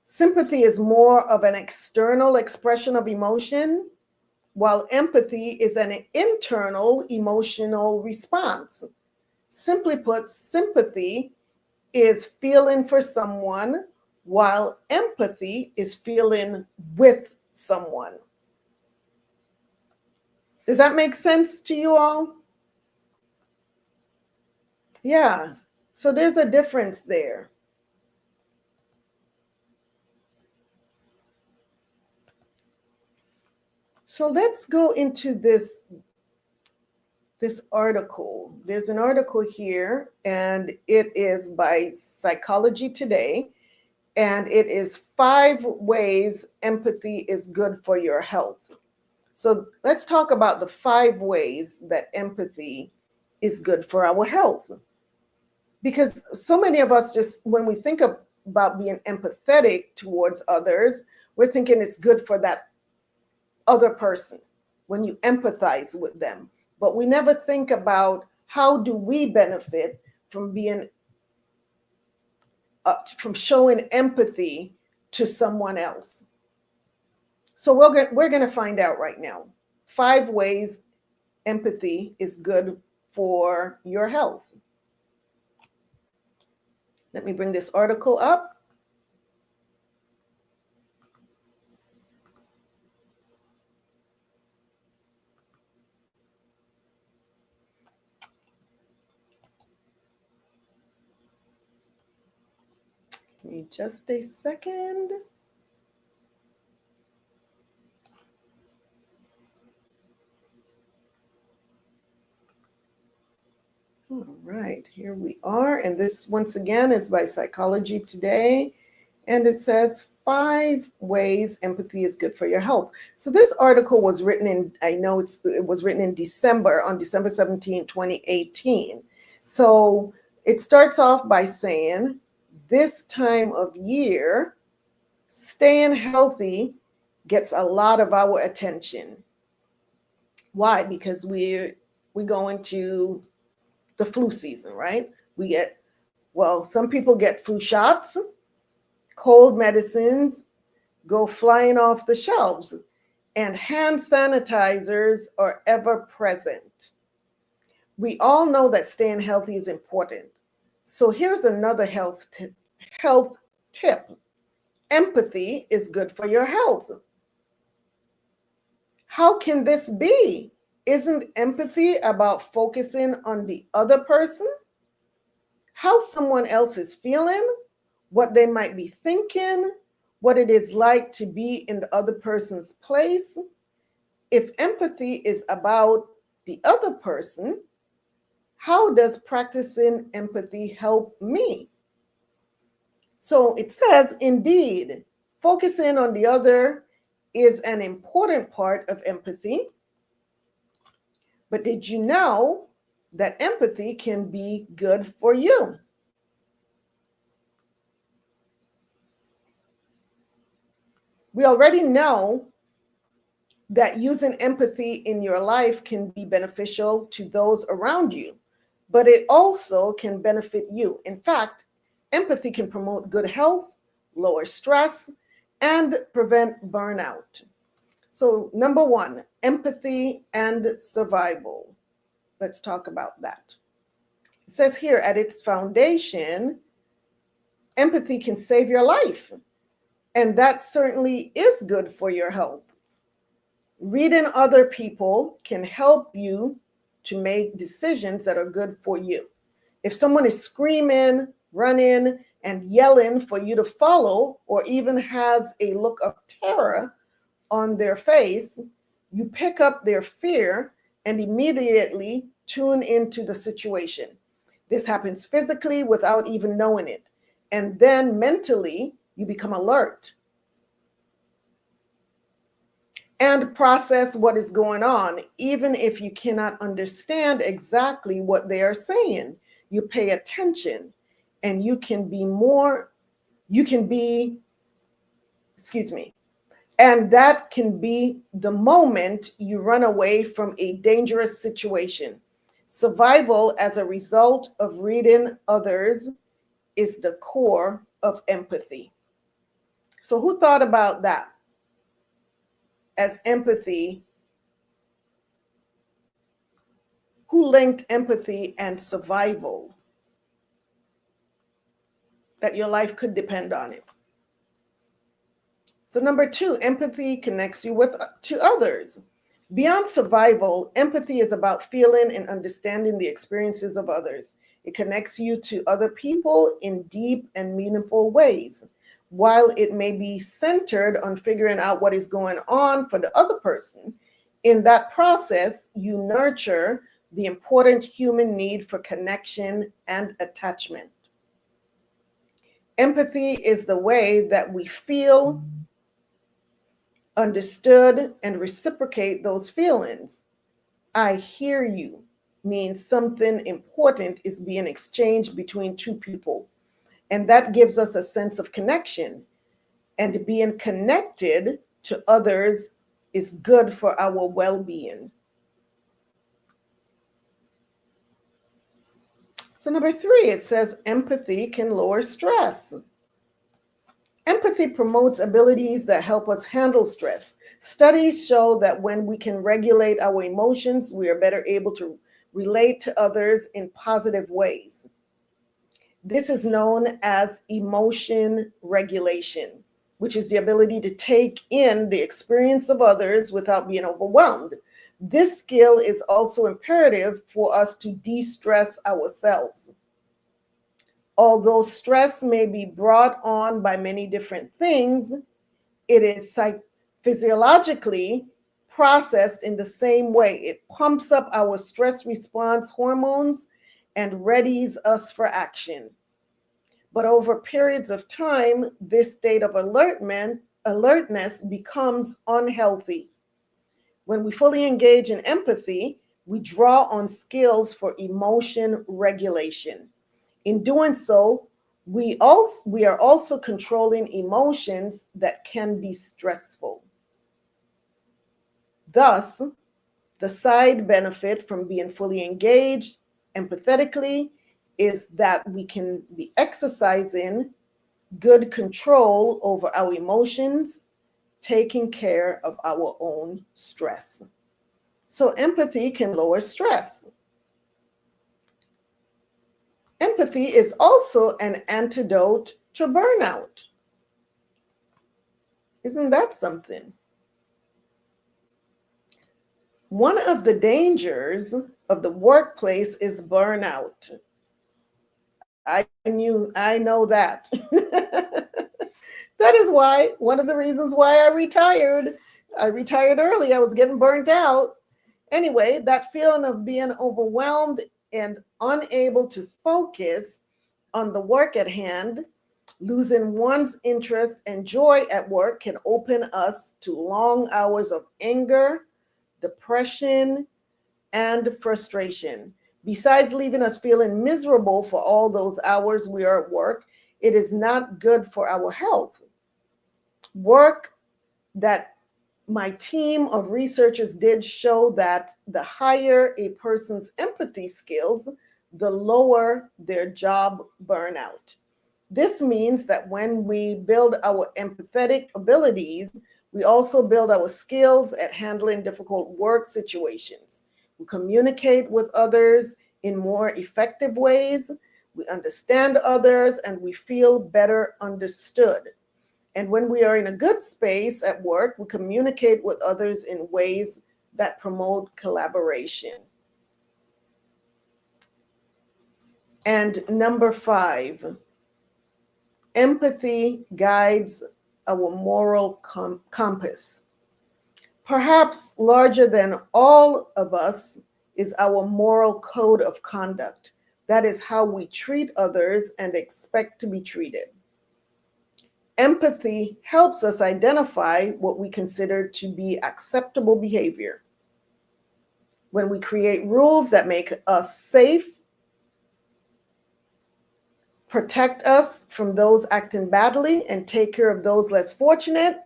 [SPEAKER 2] Sympathy is more of an external expression of emotion, while empathy is an internal emotional response. Simply put, sympathy is feeling for someone, while empathy is feeling with someone. Does that make sense to you all? Yeah, so there's a difference there. So let's go into this article. There's an article here, and it is by Psychology Today, and it is 5 ways empathy is good for your health. So let's talk about the 5 ways that empathy is good for our health. Because so many of us just, when we think about being empathetic towards others, we're thinking it's good for that other person when you empathize with them. But we never think about how do we benefit from being, from showing empathy to someone else. So we're going to find out right now 5 ways empathy is good for your health. Let me bring this article up. Give me just a second. All right, here we are. And this, once again, is by Psychology Today. And it says 5 ways empathy is good for your health. So this article was written in, I know it was written in December, on December 17, 2018. So it starts off by saying, this time of year, staying healthy gets a lot of our attention. Why? Because we go into the flu season, right? Some people get flu shots, cold medicines go flying off the shelves, and hand sanitizers are ever present. We all know that staying healthy is important. So here's another health tip. Empathy is good for your health. How can this be? Isn't empathy about focusing on the other person? How someone else is feeling, what they might be thinking, what it is like to be in the other person's place. If empathy is about the other person, how does practicing empathy help me? So it says, indeed, focusing on the other is an important part of empathy. But did you know that empathy can be good for you? We already know that using empathy in your life can be beneficial to those around you, but it also can benefit you. In fact, empathy can promote good health, lower stress, and prevent burnout. So, number one, empathy and survival. Let's talk about that. It says here, at its foundation, empathy can save your life. And that certainly is good for your health. Reading other people can help you to make decisions that are good for you. If someone is screaming, running, and yelling for you to follow, or even has a look of terror on their face, you pick up their fear and immediately tune into the situation. This happens physically without even knowing it. And then mentally, you become alert and process what is going on, even if you cannot understand exactly what they are saying. You pay attention, and and that can be the moment you run away from a dangerous situation. Survival as a result of reading others is the core of empathy. So who thought about that as empathy? Who linked empathy and survival? That your life could depend on it. So number two, empathy connects you to others. Beyond survival, empathy is about feeling and understanding the experiences of others. It connects you to other people in deep and meaningful ways. While it may be centered on figuring out what is going on for the other person, in that process, you nurture the important human need for connection and attachment. Empathy is the way that we feel understood and reciprocate those feelings. I hear you means something important is being exchanged between two people. And that gives us a sense of connection. And being connected to others is good for our well-being. So number three, it says empathy can lower stress. Empathy promotes abilities that help us handle stress. Studies show that when we can regulate our emotions, we are better able to relate to others in positive ways. This is known as emotion regulation, which is the ability to take in the experience of others without being overwhelmed. This skill is also imperative for us to de-stress ourselves. Although stress may be brought on by many different things, it is physiologically processed in the same way. It pumps up our stress response hormones and readies us for action. But over periods of time, this state of alertness becomes unhealthy. When we fully engage in empathy, we draw on skills for emotion regulation. In doing so, we are also controlling emotions that can be stressful. Thus, the side benefit from being fully engaged empathetically is that we can be exercising good control over our emotions, taking care of our own stress. So empathy can lower stress. Empathy is also an antidote to burnout. Isn't that something? One of the dangers of the workplace is burnout. I know that. That is why, one of the reasons why I retired. I retired early. I was getting burnt out. Anyway, that feeling of being overwhelmed and unable to focus on the work at hand, losing one's interest and joy at work can open us to long hours of anger, depression, and frustration. Besides leaving us feeling miserable for all those hours we are at work, it is not good for our health. Work that my team of researchers did show that the higher a person's empathy skills, the lower their job burnout. This means that when we build our empathetic abilities, we also build our skills at handling difficult work situations. We communicate with others in more effective ways, we understand others, and we feel better understood. And when we are in a good space at work, we communicate with others in ways that promote collaboration. And number 5, empathy guides our moral compass. Perhaps larger than all of us is our moral code of conduct. That is how we treat others and expect to be treated. Empathy helps us identify what we consider to be acceptable behavior. When we create rules that make us safe, protect us from those acting badly, and take care of those less fortunate,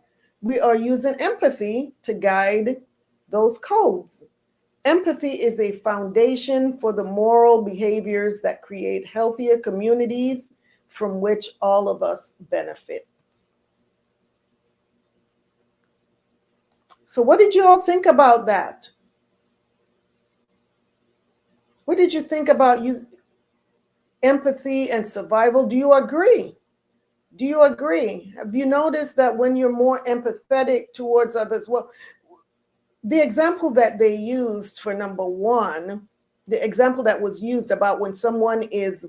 [SPEAKER 2] we are using empathy to guide those codes. Empathy is a foundation for the moral behaviors that create healthier communities from which all of us benefit. So what did you all think about that? What did you think about empathy and survival? Do you agree? Do you agree? Have you noticed that when you're more empathetic towards others? Well, the example that they used for number 1, the example that was used about when someone is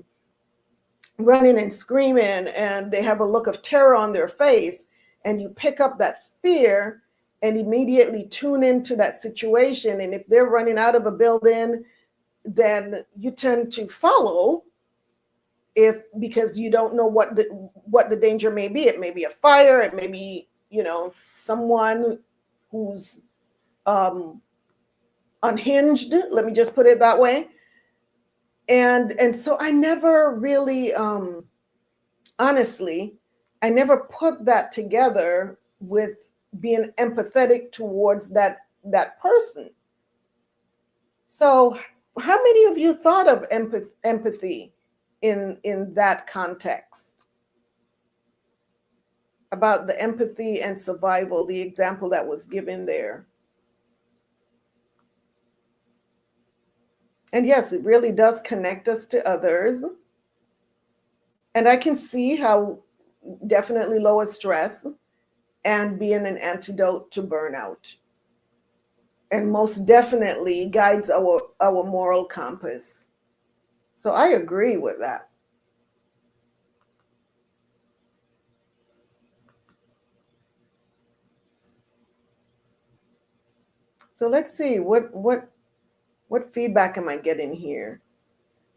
[SPEAKER 2] running and screaming and they have a look of terror on their face, and you pick up that fear and immediately tune into that situation. And if they're running out of a building, then you tend to follow, because you don't know what the danger may be. It may be a fire, it may be, someone who's unhinged, let me just put it that way. And so I never really, honestly, I never put that together with being empathetic towards that person. So how many of you thought of empathy in that context? About the empathy and survival, the example that was given there. And yes, it really does connect us to others. And I can see how definitely lower stress and being an antidote to burnout. And most definitely guides our moral compass. So I agree with that. So let's see, what feedback am I getting here?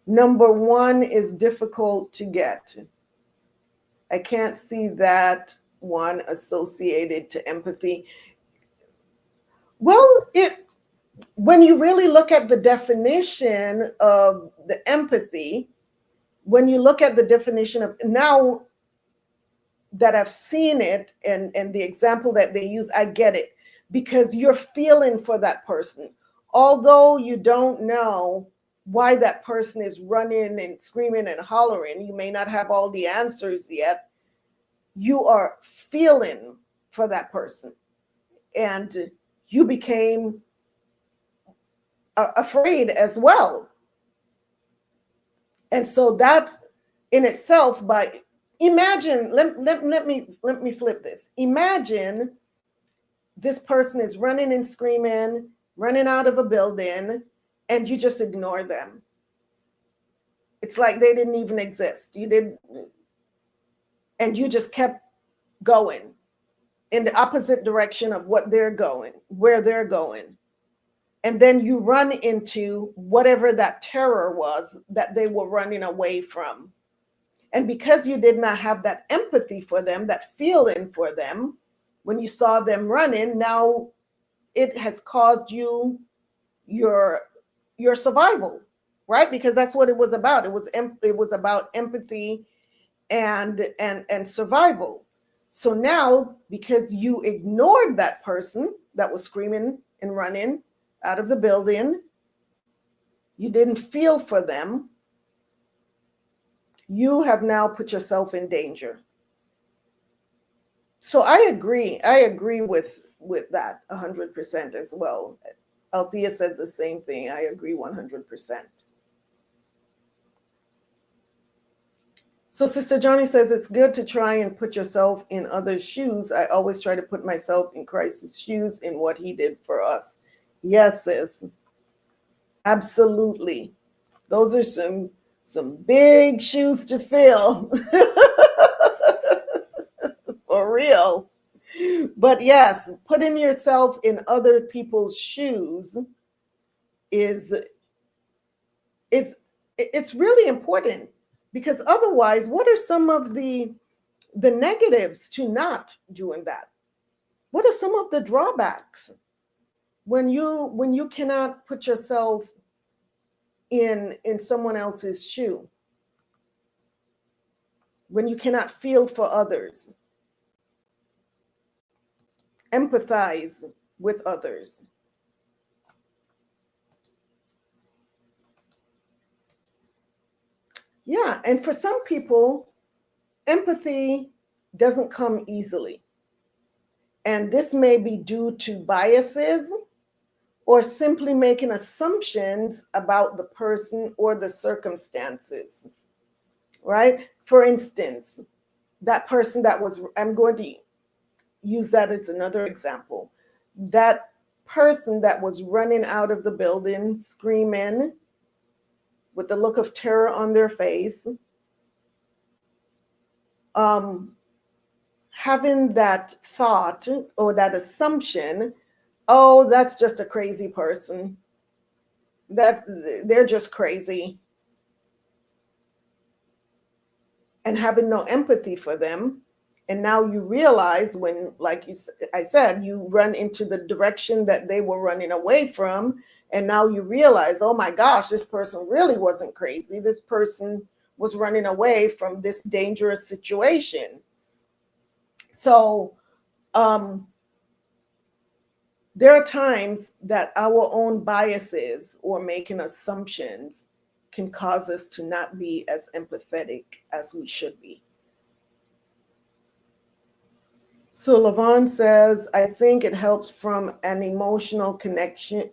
[SPEAKER 2] Number 1 is difficult to get. I can't see that one associated to empathy. Well, when you really look at the definition of the empathy, when you look at the definition of, now that I've seen it and the example that they use, I get it, because you're feeling for that person. Although you don't know why that person is running and screaming and hollering, you may not have all the answers yet, you are feeling for that person. And you became afraid as well. And so that in itself, by imagine, let me flip this. Imagine this person is running and screaming, running out of a building, and you just ignore them. It's like they didn't even exist. You didn't, and you just kept going in the opposite direction of what they're going, where they're going. And then you run into whatever that terror was that they were running away from. And because you did not have that empathy for them, that feeling for them, when you saw them running, now it has caused you your survival, right? Because that's what it was about. It was about empathy and survival. So now, because you ignored that person that was screaming and running out of the building, you didn't feel for them, you have now put yourself in danger. So I agree with that 100% as well. Althea said the same thing. I agree 100%. So Sister Johnny says, it's good to try and put yourself in others' shoes. I always try to put myself in Christ's shoes in what he did for us. Yes, sis. Absolutely. Those are some big shoes to fill. For real. But yes, putting yourself in other people's shoes is it's really important, because otherwise, what are some of the negatives to not doing that? What are some of the drawbacks when you cannot put yourself in someone else's shoe, when you cannot feel for others, empathize with others? Yeah, and for some people, empathy doesn't come easily. And this may be due to biases or simply making assumptions about the person or the circumstances, right? For instance, that person that was, I'm going to use that as another example. That person that was running out of the building, screaming with the look of terror on their face, having that thought or that assumption, oh, that's just a crazy person. They're just crazy. And having no empathy for them. And now you realize when, like I said, you run into the direction that they were running away from. And now you realize, oh my gosh, this person really wasn't crazy. This person was running away from this dangerous situation. So there are times that our own biases or making assumptions can cause us to not be as empathetic as we should be. So Lavon says, I think it helps form an emotional connection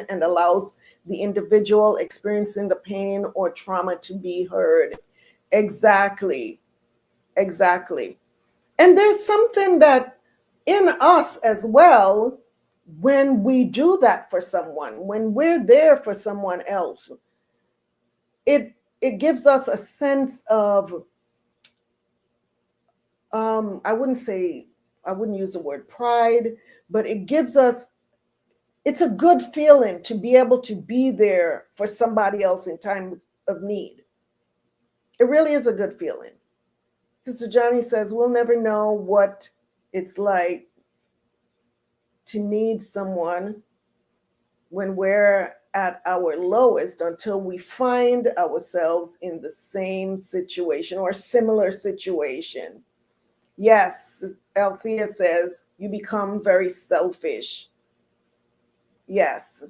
[SPEAKER 2] and allows the individual experiencing the pain or trauma to be heard. Exactly. And there's something that in us as well, when we do that for someone, when we're there for someone else, it gives us a sense of, I wouldn't use the word pride, but it gives us, it's a good feeling to be able to be there for somebody else in time of need. It really is a good feeling. Sister Johnny says, we'll never know what it's like to need someone when we're at our lowest until we find ourselves in the same situation or similar situation. Yes, Althea says, you become very selfish. Yes.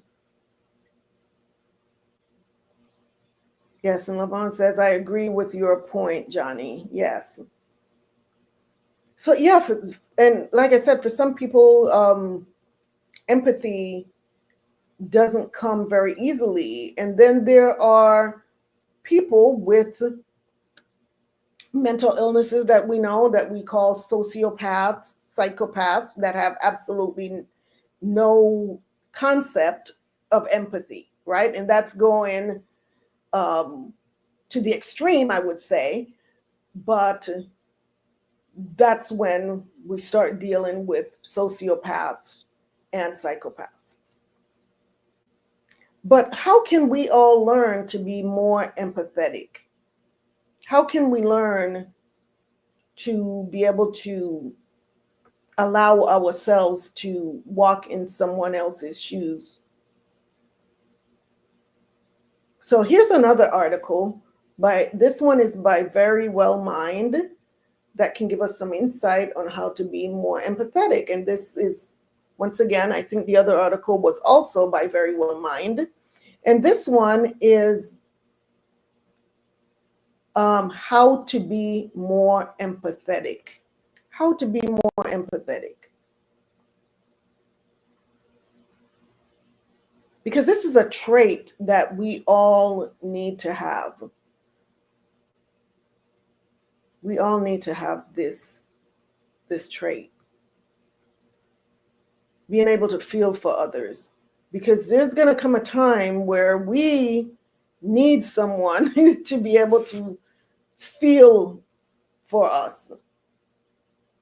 [SPEAKER 2] Yes, and Lavon says, I agree with your point, Johnny. Yes. So yeah, and like I said, for some people, empathy doesn't come very easily. And then there are people with mental illnesses that we know that we call sociopaths, psychopaths, that have absolutely no concept of empathy, right? And that's going to the extreme, I would say. But that's when we start dealing with sociopaths and psychopaths. But how can we all learn to be more empathetic? How can we learn to be able to allow ourselves to walk in someone else's shoes? So here's another article this one is by Very Well Mind, that can give us some insight on how to be more empathetic. And this is, once again, I think the other article was also by Very Well Mind. And this one is how to be more empathetic. How to be more empathetic. Because this is a trait that we all need to have. We all need to have this trait. Being able to feel for others. Because there's going to come a time where we need someone to be able to feel for us.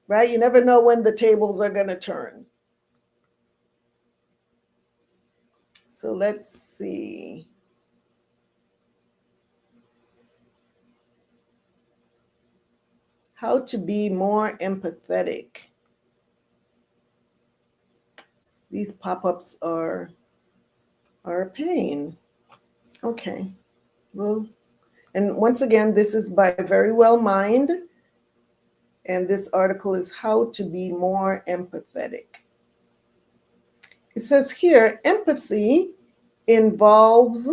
[SPEAKER 2] Right? You never know when the tables are going to turn. So let's see. How to be more empathetic. These pop-ups are a pain. Okay. Well, and once again, this is by Very Well Mind. And this article is how to be more empathetic. It says here, empathy involves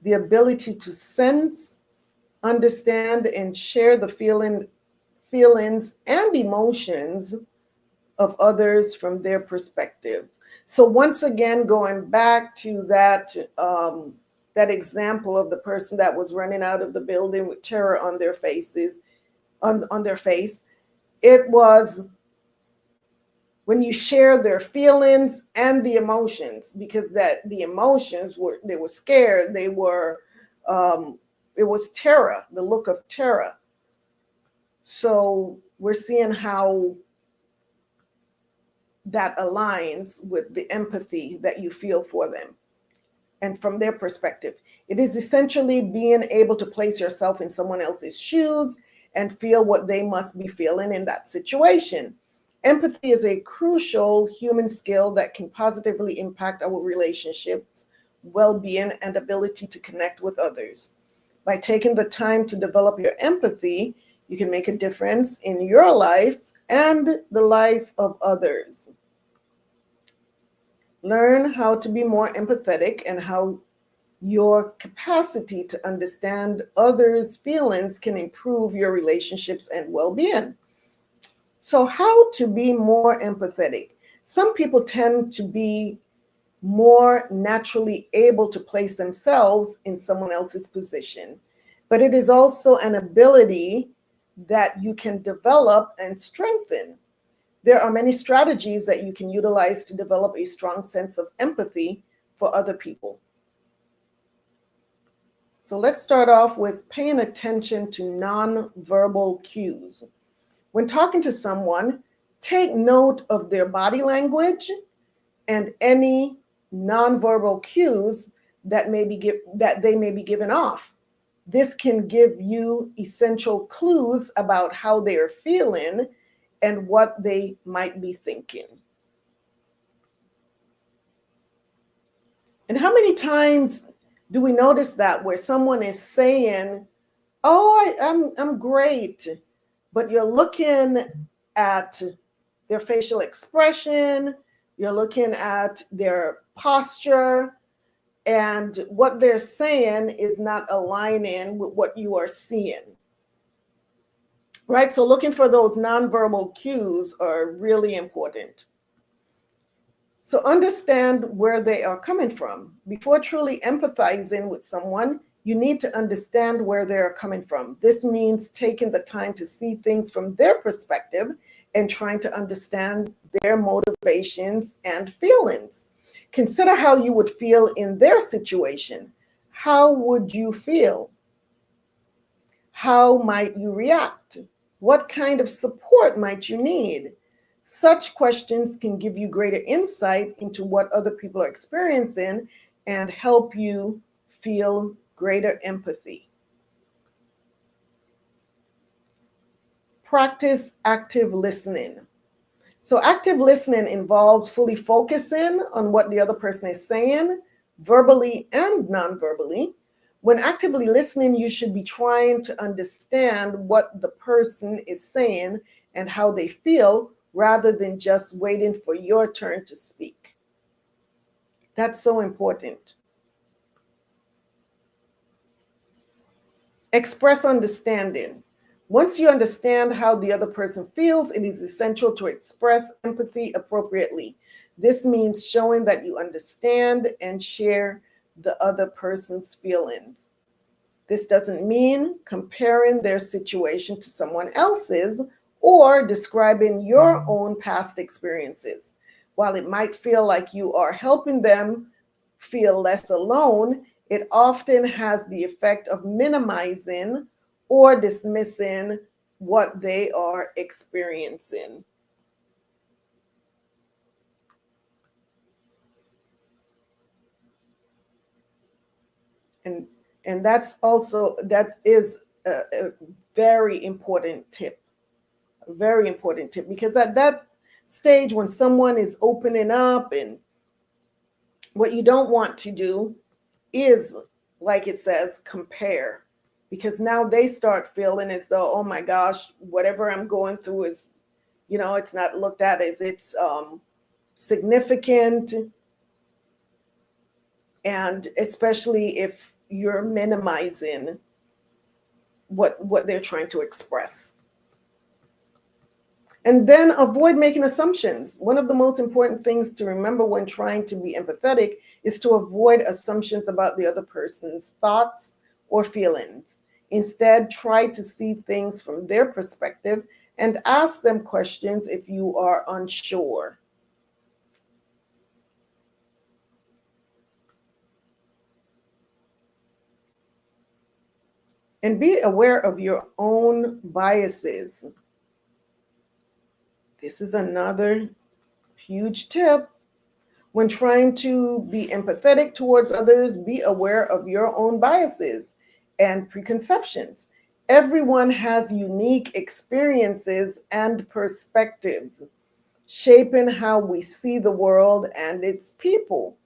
[SPEAKER 2] the ability to sense, understand, and share the feelings and emotions of others from their perspective. So once again, going back to that example of the person that was running out of the building with terror on their faces, on their face, it was when you share their feelings and the emotions, because the emotions they were scared, it was terror, the look of terror. So we're seeing how that aligns with the empathy that you feel for them and from their perspective. It is essentially being able to place yourself in someone else's shoes and feel what they must be feeling in that situation. Empathy is a crucial human skill that can positively impact our relationships, well-being, and ability to connect with others. By taking the time to develop your empathy, you can make a difference in your life and the life of others. Learn how to be more empathetic and how your capacity to understand others' feelings can improve your relationships and well-being. So how to be more empathetic? Some people tend to be more naturally able to place themselves in someone else's position, but it is also an ability that you can develop and strengthen. There are many strategies that you can utilize to develop a strong sense of empathy for other people. So let's start off with paying attention to nonverbal cues. When talking to someone, take note of their body language and any nonverbal cues that they may be giving off. This can give you essential clues about how they are feeling and what they might be thinking. And how many times do we notice that where someone is saying, oh, I'm great, but you're looking at their facial expression, you're looking at their posture, and what they're saying is not aligning with what you are seeing. Right? So looking for those nonverbal cues are really important. So understand where they are coming from. Before truly empathizing with someone, you need to understand where they are coming from. This means taking the time to see things from their perspective and trying to understand their motivations and feelings. Consider how you would feel in their situation. How would you feel? How might you react? What kind of support might you need? Such questions can give you greater insight into what other people are experiencing and help you feel greater empathy. Practice active listening. So active listening involves fully focusing on what the other person is saying, verbally and non-verbally. When actively listening, you should be trying to understand what the person is saying and how they feel, rather than just waiting for your turn to speak. That's so important. Express understanding. Once you understand how the other person feels, it is essential to express empathy appropriately. This means showing that you understand and share the other person's feelings. This doesn't mean comparing their situation to someone else's or describing your own past experiences. While it might feel like you are helping them feel less alone, it often has the effect of minimizing or dismissing what they are experiencing. And that is a very important tip. A very important tip, because at that stage when someone is opening up, and what you don't want to do is, like it says, compare, because now they start feeling as though, oh my gosh, whatever I'm going through is, it's not looked at as it's significant. And especially if you're minimizing what they're trying to express. And then avoid making assumptions. One of the most important things to remember when trying to be empathetic is to avoid assumptions about the other person's thoughts or feelings. Instead, try to see things from their perspective and ask them questions if you are unsure. And be aware of your own biases. This is another huge tip. When trying to be empathetic towards others, be aware of your own biases and preconceptions. Everyone has unique experiences and perspectives, shaping how we see the world and its people.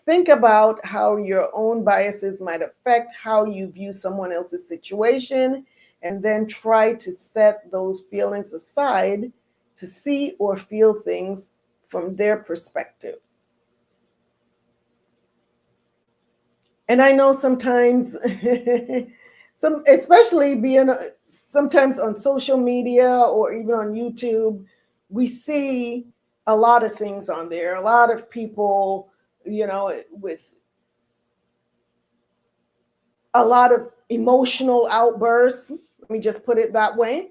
[SPEAKER 2] Think about how your own biases might affect how you view someone else's situation, and then try to set those feelings aside to see or feel things from their perspective. And I know sometimes, especially being sometimes on social media or even on YouTube, we see a lot of things on there. A lot of people, with a lot of emotional outbursts. Let me just put it that way.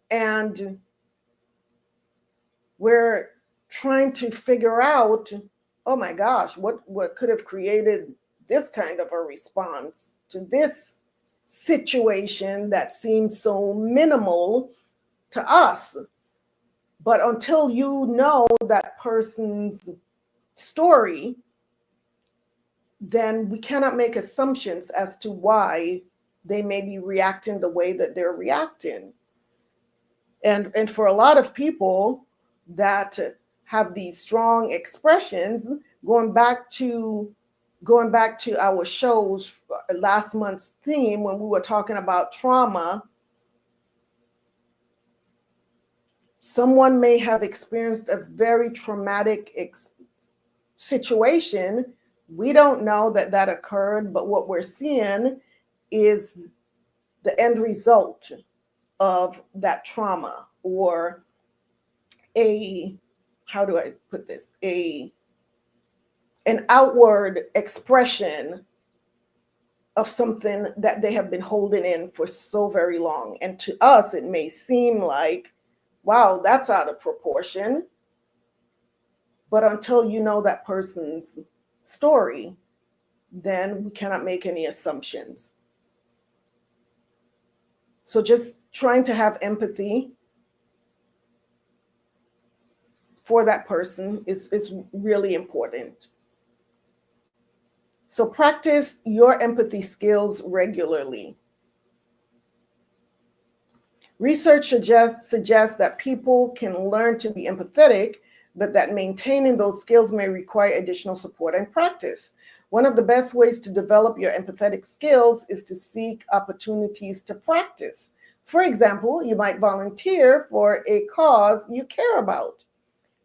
[SPEAKER 2] And we're trying to figure out, oh my gosh, what could have created this kind of a response to this situation that seems so minimal to us. But until you know that person's story, then we cannot make assumptions as to why they may be reacting the way that they're reacting. And for a lot of people that have these strong expressions. Going back to our shows, last month's theme when we were talking about trauma, someone may have experienced a very traumatic situation. We don't know that that occurred, but what we're seeing is the end result of that trauma, or how do I put this? An outward expression of something that they have been holding in for so very long. And to us, it may seem like, wow, that's out of proportion. But until you know that person's story, then we cannot make any assumptions. So just trying to have empathy for that person is really important. So practice your empathy skills regularly. Research suggests that people can learn to be empathetic, but that maintaining those skills may require additional support and practice. One of the best ways to develop your empathetic skills is to seek opportunities to practice. For example, you might volunteer for a cause you care about.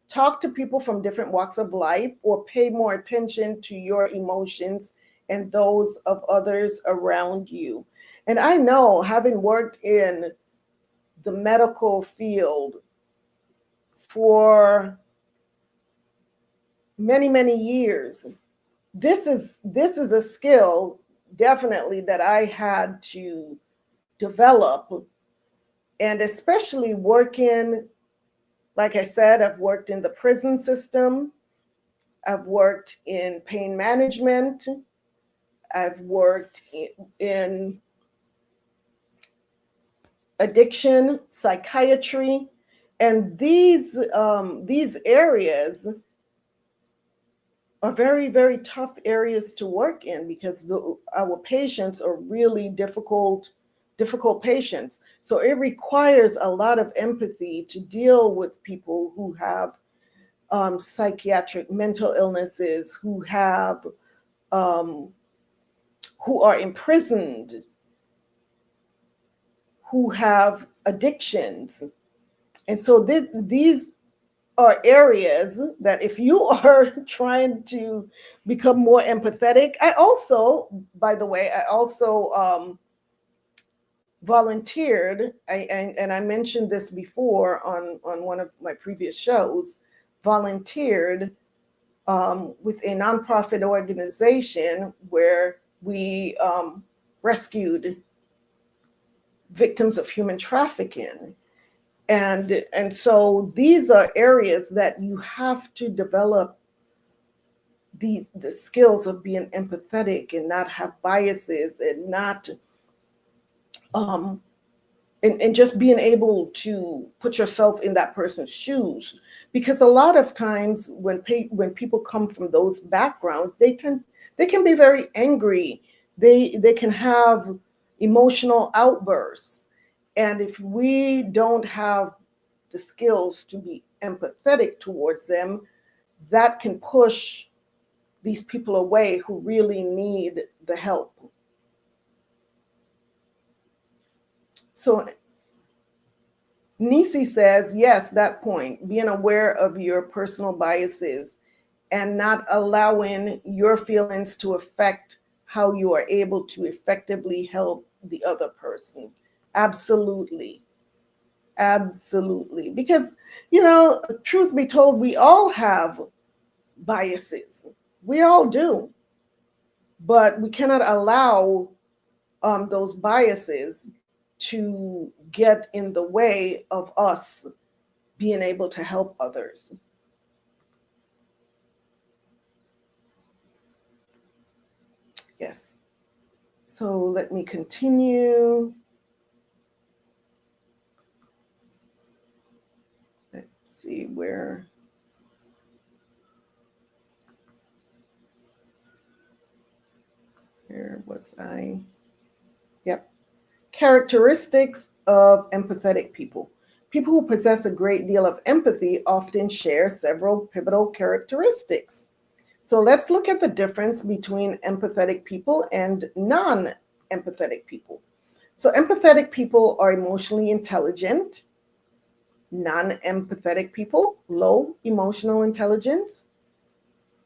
[SPEAKER 2] Talk to people from different walks of life, or pay more attention to your emotions and those of others around you. And I know, having worked in the medical field for many, many years, this is a skill definitely that I had to develop. And especially working, like I said, I've worked in the prison system, I've worked in pain management, I've worked in addiction, psychiatry, and these areas are very, very tough areas to work in, because our patients are really difficult patients. So it requires a lot of empathy to deal with people who have psychiatric mental illnesses, who are imprisoned, who have addictions. And so these are areas that, if you are trying to become more empathetic, I also volunteered, and I mentioned this before on one of my previous shows, volunteered with a nonprofit organization where we rescued victims of human trafficking. And so these are areas that you have to develop the skills of being empathetic and not have biases, and not and just being able to put yourself in that person's shoes. Because a lot of times when people come from those backgrounds, they can be very angry. They can have emotional outbursts. And if we don't have the skills to be empathetic towards them, that can push these people away who really need the help. So Nisi says, yes, that point, being aware of your personal biases and not allowing your feelings to affect how you are able to effectively help the other person. Absolutely. Absolutely. Because, truth be told, we all have biases. We all do. But we cannot allow those biases to get in the way of us being able to help others. Yes. So let me continue. Let's see where was I? Yep. Characteristics of empathetic people. People who possess a great deal of empathy often share several pivotal characteristics. So let's look at the difference between empathetic people and non-empathetic people. So empathetic people are emotionally intelligent. Non-empathetic people, low emotional intelligence.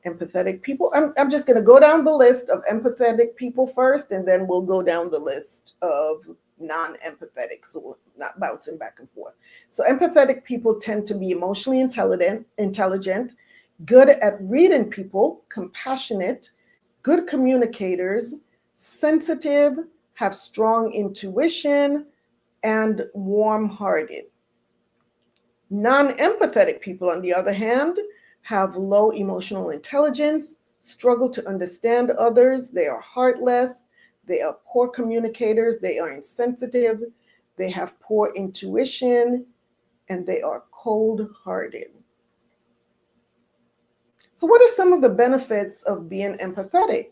[SPEAKER 2] Empathetic people, I'm just going to go down the list of empathetic people first, and then we'll go down the list of non-empathetic, so we're not bouncing back and forth. So empathetic people tend to be emotionally intelligent, good at reading people, compassionate, good communicators, sensitive, have strong intuition, and warm-hearted. Non-empathetic people, on the other hand, have low emotional intelligence, struggle to understand others, they are heartless, they are poor communicators, they are insensitive, they have poor intuition, and they are cold-hearted. So what are some of the benefits of being empathetic?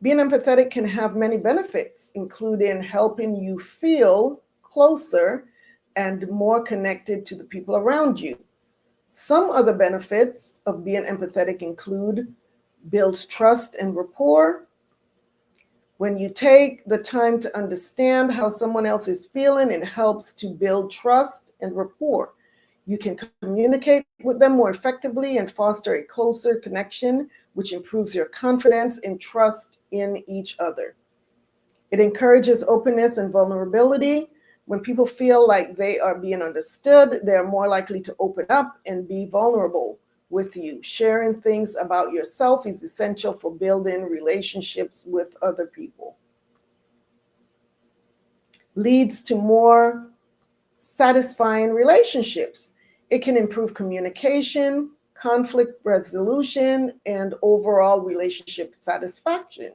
[SPEAKER 2] Being empathetic can have many benefits, including helping you feel closer and more connected to the people around you. Some other benefits of being empathetic include builds trust and rapport. When you take the time to understand how someone else is feeling, it helps to build trust and rapport. You can communicate with them more effectively and foster a closer connection, which improves your confidence and trust in each other. It encourages openness and vulnerability. When people feel like they are being understood, they're more likely to open up and be vulnerable with you. Sharing things about yourself is essential for building relationships with other people. Leads to more satisfying relationships. It can improve communication, conflict resolution, and overall relationship satisfaction.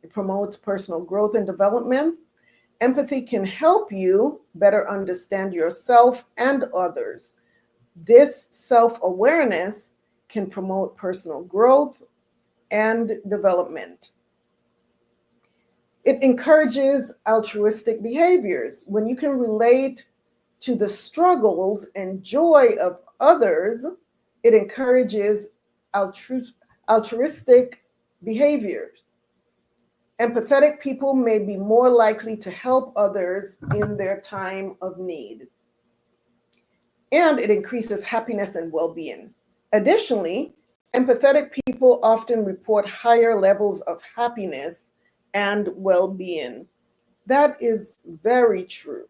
[SPEAKER 2] It promotes personal growth and development. Empathy can help you better understand yourself and others. This self-awareness can promote personal growth and development. It encourages altruistic behaviors. When you can relate to the struggles and joy of others, it encourages altruistic behaviors. Empathetic people may be more likely to help others in their time of need. And it increases happiness and well-being. Additionally, empathetic people often report higher levels of happiness and well-being. That is very true.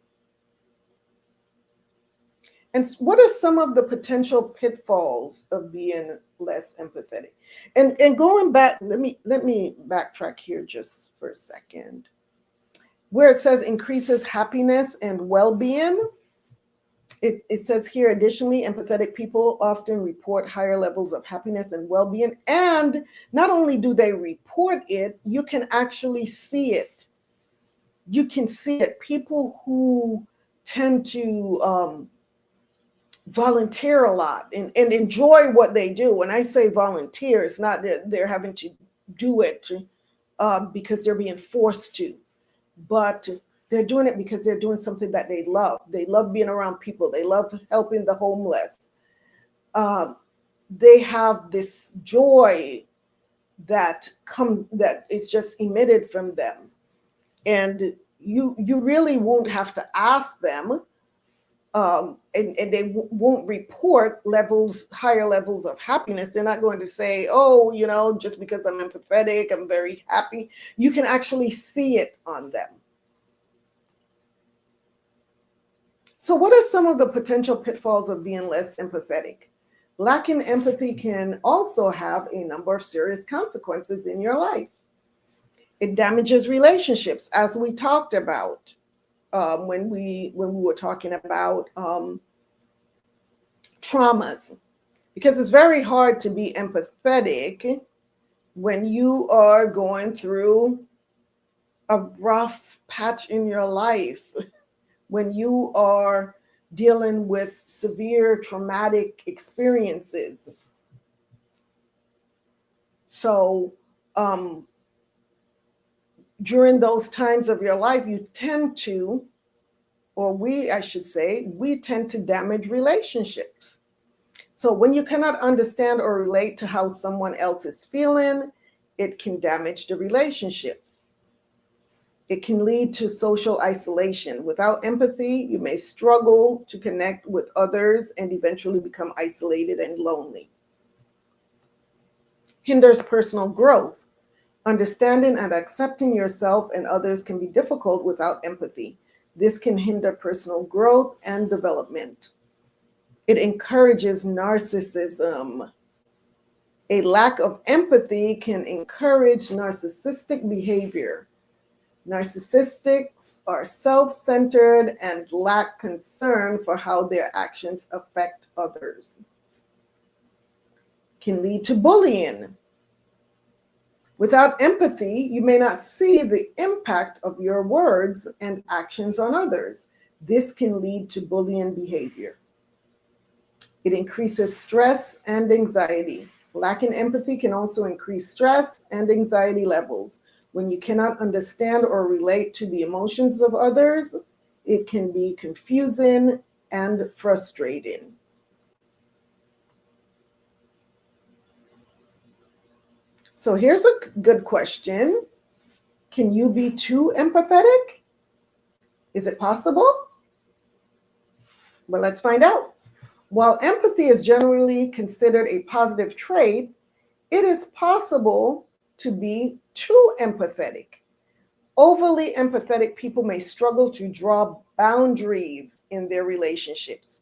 [SPEAKER 2] And what are some of the potential pitfalls of being less empathetic? And going back, let me backtrack here just for a second. Where it says increases happiness and well-being, it says here, additionally, empathetic people often report higher levels of happiness and well-being. And not only do they report it, you can actually see it. You can see it. People who tend to volunteer a lot and enjoy what they do. When I say volunteer, it's not that they're having to do it because they're being forced to, but they're doing it because they're doing something that they love. They love being around people. They love helping the homeless. They have this joy that is just emitted from them. And you really won't have to ask them, and they won't report higher levels of happiness. They're not going to say, oh, just because I'm empathetic, I'm very happy. You can actually see it on them. So what are some of the potential pitfalls of being less empathetic? Lacking empathy can also have a number of serious consequences in your life. It damages relationships, as we talked about when we were talking about traumas, because it's very hard to be empathetic when you are going through a rough patch in your life, when you are dealing with severe traumatic experiences. So during those times of your life, you tend to or I should say, we tend to damage relationships. So when you cannot understand or relate to how someone else is feeling, it can damage the relationship. It can lead to social isolation. Without empathy, you may struggle to connect with others and eventually become isolated and lonely. Hinders personal growth. Understanding and accepting yourself and others can be difficult without empathy. This can hinder personal growth and development. It encourages narcissism. A lack of empathy can encourage narcissistic behavior. Narcissists are self-centered and lack concern for how their actions affect others. Can lead to bullying. Without empathy, you may not see the impact of your words and actions on others. This can lead to bullying behavior. It increases stress and anxiety. Lacking empathy can also increase stress and anxiety levels. When you cannot understand or relate to the emotions of others, it can be confusing and frustrating. So here's a good question. Can you be too empathetic? Is it possible? Well, let's find out. While empathy is generally considered a positive trait, it is possible to be too empathetic. Overly empathetic people may struggle to draw boundaries in their relationships.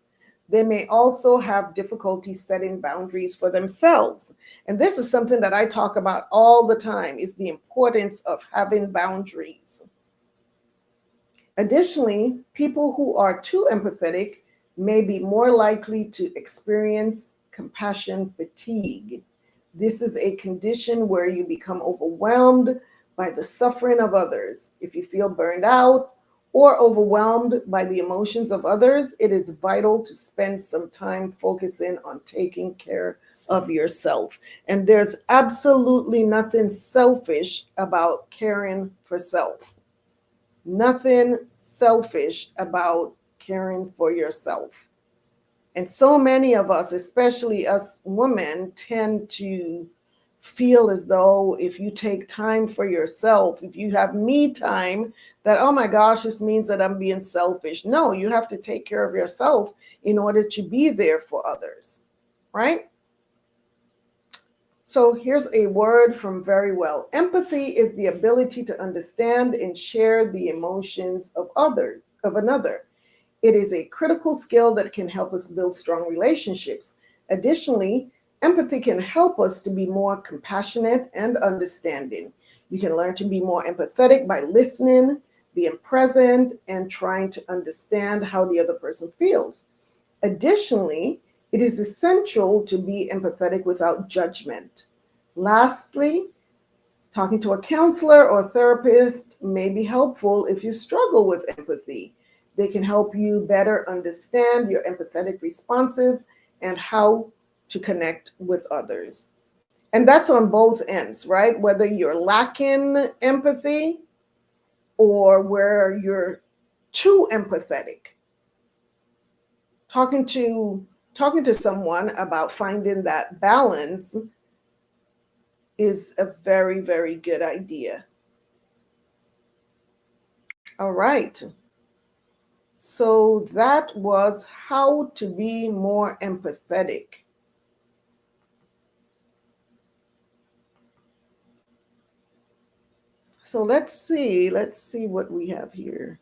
[SPEAKER 2] They may also have difficulty setting boundaries for themselves. And this is something that I talk about all the time, is the importance of having boundaries. Additionally, people who are too empathetic may be more likely to experience compassion fatigue. This is a condition where you become overwhelmed by the suffering of others. If you feel burned out or overwhelmed by the emotions of others, it is vital to spend some time focusing on taking care of yourself. And there's absolutely nothing selfish about caring for self. Nothing selfish about caring for yourself. And so many of us, especially us women, tend to feel as though if you take time for yourself, if you have me time, that, oh my gosh, this means that I'm being selfish. No, you have to take care of yourself in order to be there for others, right? So here's a word from Very Well. Empathy is the ability to understand and share the emotions of others, of another. It is a critical skill that can help us build strong relationships. Additionally, empathy can help us to be more compassionate and understanding. You can learn to be more empathetic by listening, being present, and trying to understand how the other person feels. Additionally, it is essential to be empathetic without judgment. Lastly, talking to a counselor or therapist may be helpful if you struggle with empathy. They can help you better understand your empathetic responses and how to connect with others. And that's on both ends, right? Whether you're lacking empathy or where you're too empathetic. Talking to someone about finding that balance is a very, very good idea. All right. So that was how to be more empathetic. So let's see what we have here.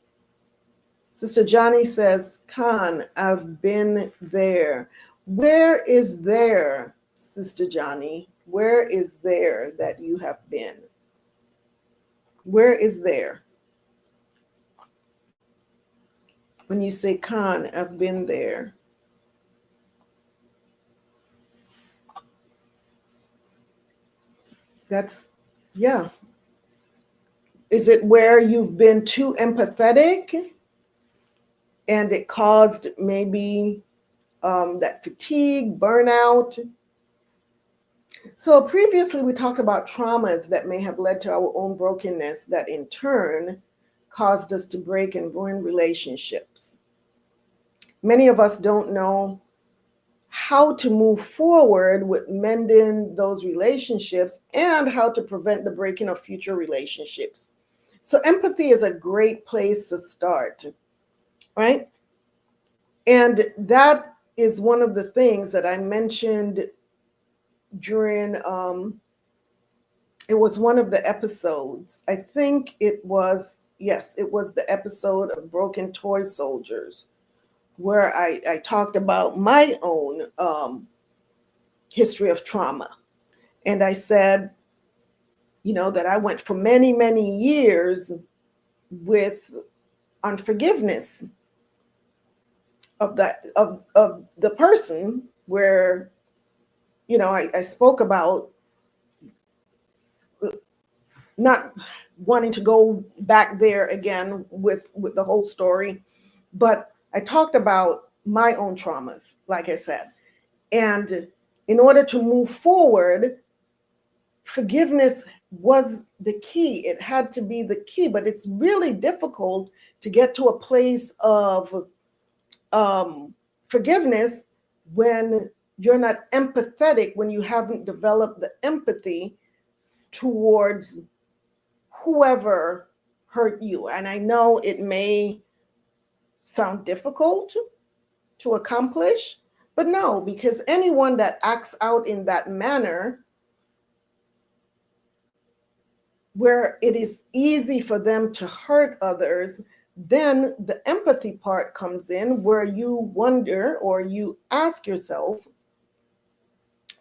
[SPEAKER 2] Sister Johnny says, Khan, I've been there. Where is there, Sister Johnny? Where is there that you have been? Where is there? When you say, Khan, I've been there. That's, yeah. Is it where you've been too empathetic and it caused maybe that fatigue, burnout? So previously we talked about traumas that may have led to our own brokenness that in turn caused us to break and ruin relationships. Many of us don't know how to move forward with mending those relationships and how to prevent the breaking of future relationships. So empathy is a great place to start, right? And that is one of the things that I mentioned during, it was one of the episodes. I think it was, yes, it was the episode of Broken Toy Soldiers, where I talked about my own history of trauma. And I said, that I went for many, many years with unforgiveness of the person where, I spoke about not wanting to go back there again with the whole story, but I talked about my own traumas, like I said. And in order to move forward, forgiveness was the key. It had to be the key, but it's really difficult to get to a place of forgiveness when you're not empathetic, when you haven't developed the empathy towards whoever hurt you. And I know it may sound difficult to accomplish, but no, because anyone that acts out in that manner, where it is easy for them to hurt others, then the empathy part comes in, where you wonder or you ask yourself,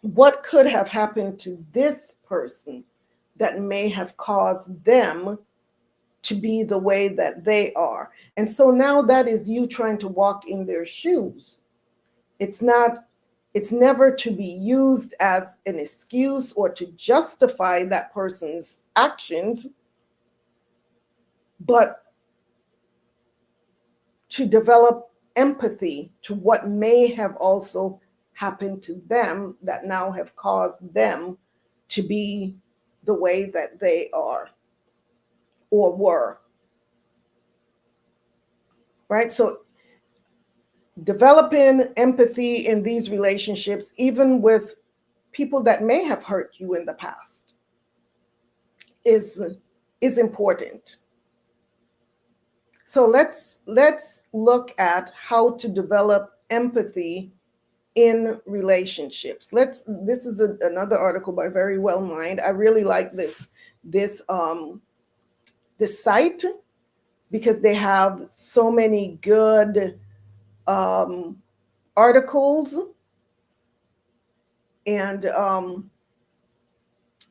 [SPEAKER 2] what could have happened to this person that may have caused them to be the way that they are? And so now that is you trying to walk in their shoes. It's never to be used as an excuse or to justify that person's actions, but to develop empathy to what may have also happened to them that now have caused them to be the way that they are or were. Right? So developing empathy in these relationships, even with people that may have hurt you in the past, is important. So let's look at how to develop empathy in relationships. This is another article by Very Well Mind. I really like this site because they have so many good articles, and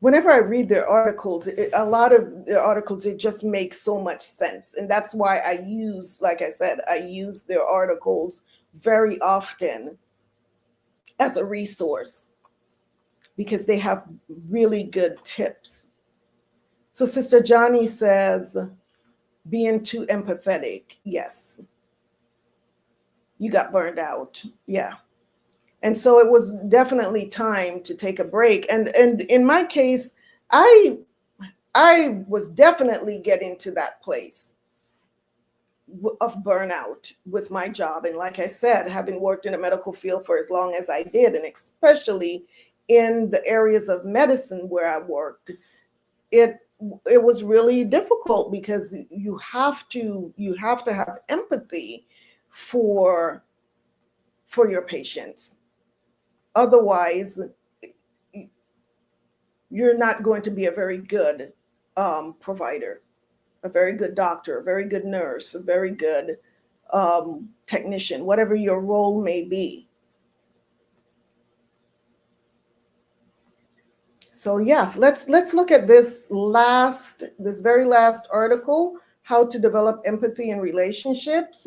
[SPEAKER 2] whenever I read their articles, a lot of their articles, it just makes so much sense. And that's why I use their articles very often as a resource, because they have really good tips. So Sister Johnny says, being too empathetic. Yes. You got burned out. Yeah. And so it was definitely time to take a break. And in my case, I was definitely getting to that place of burnout with my job. And like I said, having worked in the medical field for as long as I did, and especially in the areas of medicine where I worked, it was really difficult, because you have to have empathy for your patients. Otherwise, you're not going to be a very good provider, a very good doctor, a very good nurse, a very good technician, whatever your role may be. So yes, let's look at this very last article, how to develop empathy in relationships.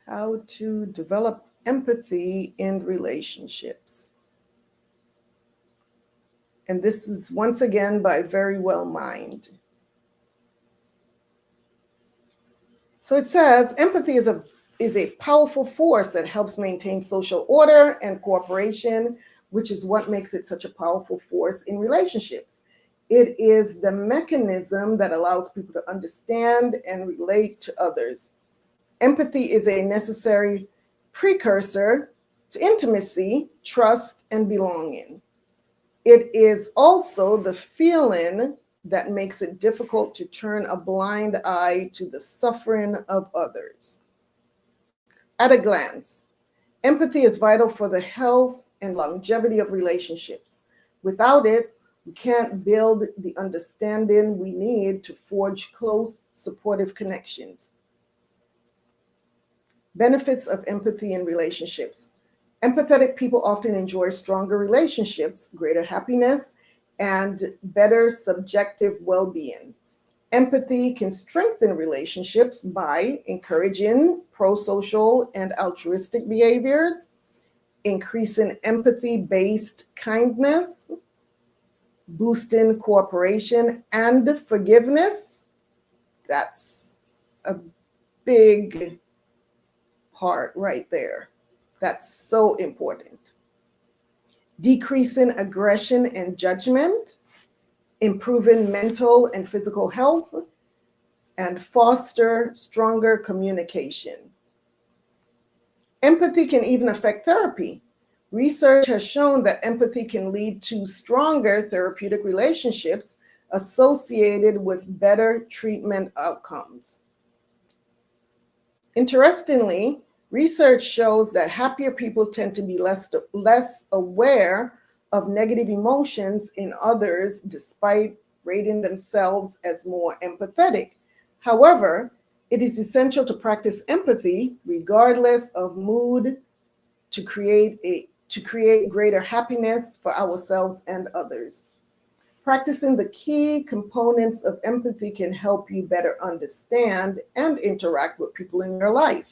[SPEAKER 2] How to develop empathy in relationships. And this is once again by Very Well Mind. So it says, empathy is a is a powerful force that helps maintain social order and cooperation, which is what makes it such a powerful force in relationships. It is the mechanism that allows people to understand and relate to others. Empathy is a necessary precursor to intimacy, trust, and belonging. It is also the feeling that makes it difficult to turn a blind eye to the suffering of others. At a glance, empathy is vital for the health and longevity of relationships. Without it, we can't build the understanding we need to forge close, supportive connections. Benefits of empathy in relationships. Empathetic people often enjoy stronger relationships, greater happiness, and better subjective well-being. Empathy can strengthen relationships by encouraging pro-social and altruistic behaviors, increasing empathy-based kindness, boosting cooperation and forgiveness. That's a big part right there. That's so important. Decreasing aggression and judgment, improving mental and physical health, and foster stronger communication. Empathy can even affect therapy. Research has shown that empathy can lead to stronger therapeutic relationships associated with better treatment outcomes. Interestingly, research shows that happier people tend to be less aware of negative emotions in others, despite rating themselves as more empathetic. However, it is essential to practice empathy regardless of mood to create greater happiness for ourselves and others. Practicing the key components of empathy can help you better understand and interact with people in your life.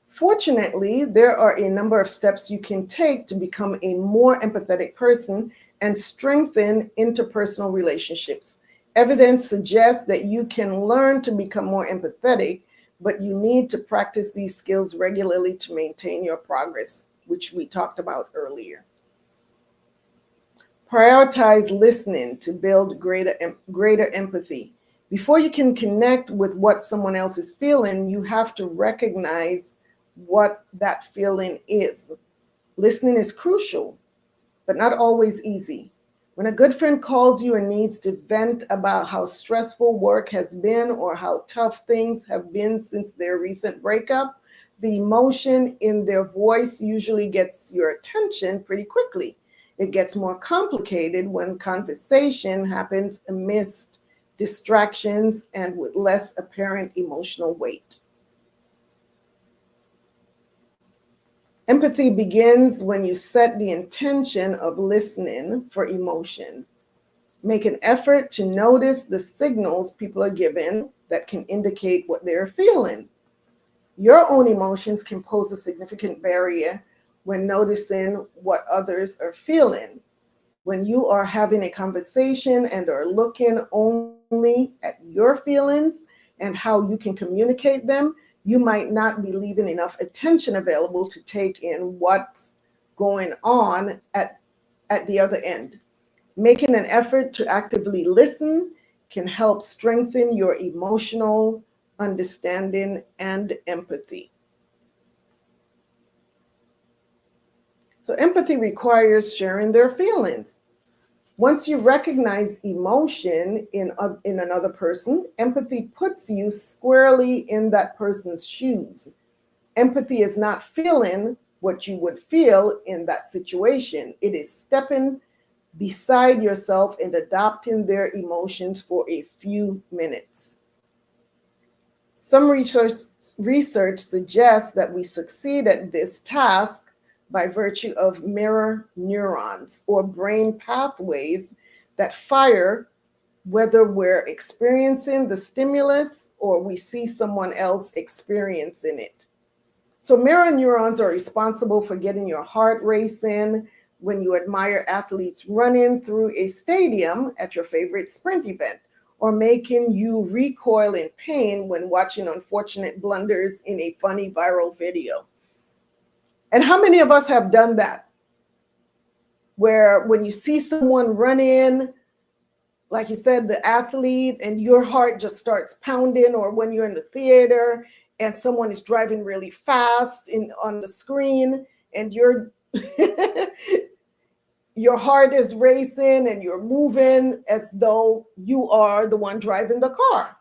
[SPEAKER 2] Fortunately, there are a number of steps you can take to become a more empathetic person and strengthen interpersonal relationships. Evidence suggests that you can learn to become more empathetic, but you need to practice these skills regularly to maintain your progress, which we talked about earlier. Prioritize listening to build greater empathy. Before you can connect with what someone else is feeling, you have to recognize what that feeling is. Listening is crucial, but not always easy. When a good friend calls you and needs to vent about how stressful work has been or how tough things have been since their recent breakup, the emotion in their voice usually gets your attention pretty quickly. It gets more complicated when conversation happens amidst distractions and with less apparent emotional weight. Empathy begins when you set the intention of listening for emotion. Make an effort to notice the signals people are given that can indicate what they're feeling. Your own emotions can pose a significant barrier when noticing what others are feeling. When you are having a conversation and are looking only at your feelings and how you can communicate them, you might not be leaving enough attention available to take in what's going on at the other end. Making an effort to actively listen can help strengthen your emotional understanding and empathy. So empathy requires sharing their feelings. Once you recognize emotion in another person, empathy puts you squarely in that person's shoes. Empathy is not feeling what you would feel in that situation. It is stepping beside yourself and adopting their emotions for a few minutes. Some research suggests that we succeed at this task by virtue of mirror neurons or brain pathways that fire whether we're experiencing the stimulus or we see someone else experiencing it. So mirror neurons are responsible for getting your heart racing, when you admire athletes running through a stadium at your favorite sprint event, or making you recoil in pain when watching unfortunate blunders in a funny viral video. And how many of us have done that? Where when you see someone run in, like you said, the athlete, and your heart just starts pounding, or when you're in the theater and someone is driving really fast on the screen, and your heart is racing and you're moving as though you are the one driving the car.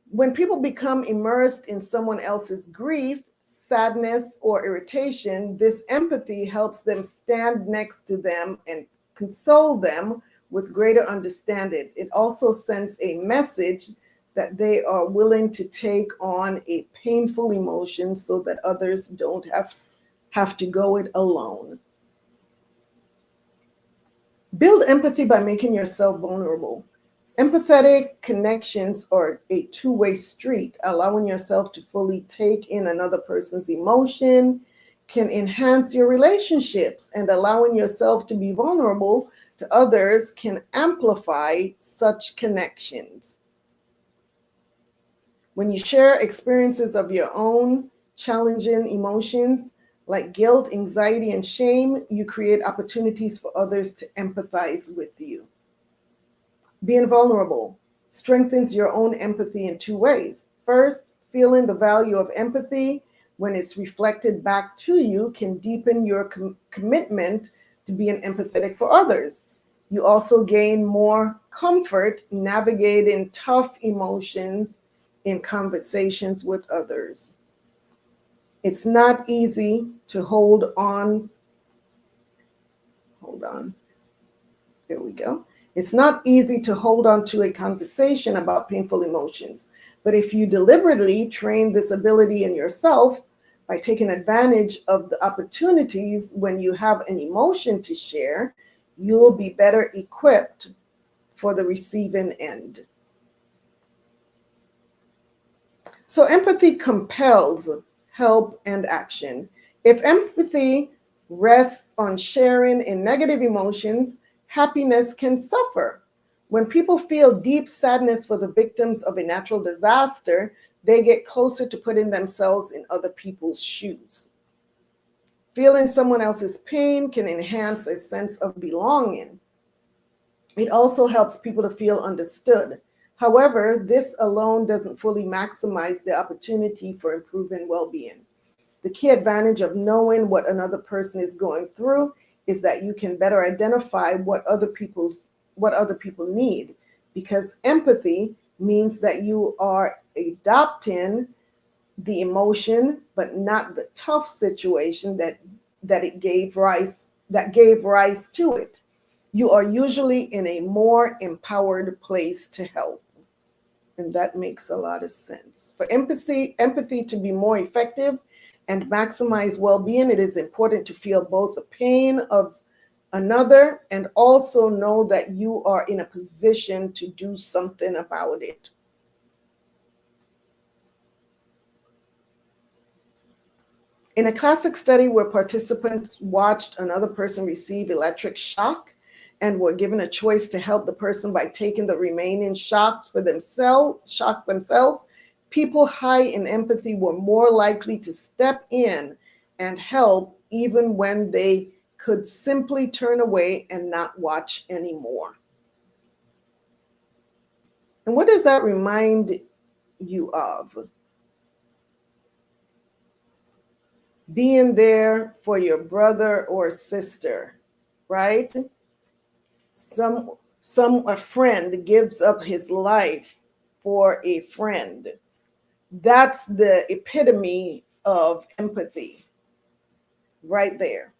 [SPEAKER 2] When people become immersed in someone else's grief, sadness, or irritation, this empathy helps them stand next to them and console them with greater understanding. It also sends a message that they are willing to take on a painful emotion so that others don't have to go it alone. Build empathy by making yourself vulnerable. Empathetic connections are a two-way street. Allowing yourself to fully take in another person's emotion can enhance your relationships, and allowing yourself to be vulnerable to others can amplify such connections. When you share experiences of your own challenging emotions, like guilt, anxiety, and shame, you create opportunities for others to empathize with you. Being vulnerable strengthens your own empathy in two ways. First, feeling the value of empathy when it's reflected back to you can deepen your commitment to being empathetic for others. You also gain more comfort navigating tough emotions in conversations with others. It's not easy to hold on. There we go. It's not easy to hold on to a conversation about painful emotions, but if you deliberately train this ability in yourself by taking advantage of the opportunities when you have an emotion to share, you'll be better equipped for the receiving end. So empathy compels help and action. If empathy rests on sharing in negative emotions, happiness can suffer. When people feel deep sadness for the victims of a natural disaster, they get closer to putting themselves in other people's shoes. Feeling someone else's pain can enhance a sense of belonging. It also helps people to feel understood. However, this alone doesn't fully maximize the opportunity for improving well-being. The key advantage of knowing what another person is going through is that you can better identify what other people need, because empathy means that you are adopting the emotion, but not the tough situation that gave rise to it. You are usually in a more empowered place to help. And that makes a lot of sense. For empathy to be more effective and maximize well-being, it is important to feel both the pain of another and also know that you are in a position to do something about it. In a classic study where participants watched another person receive electric shock and were given a choice to help the person by taking the remaining shocks themselves, people high in empathy were more likely to step in and help even when they could simply turn away and not watch anymore. And what does that remind you of? Being there for your brother or sister, right? A friend gives up his life for a friend. That's the epitome of empathy right there.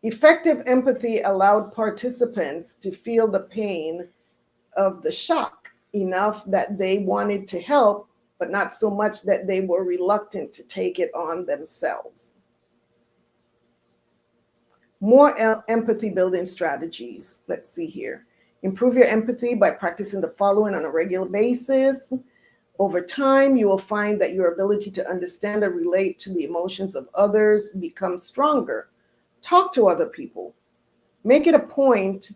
[SPEAKER 2] Effective empathy allowed participants to feel the pain of the shock enough that they wanted to help, but not so much that they were reluctant to take it on themselves. More empathy building strategies. Let's see here. Improve your empathy by practicing the following on a regular basis, Over time, you will find that your ability to understand and relate to the emotions of others becomes stronger. Talk to other people. Make it a point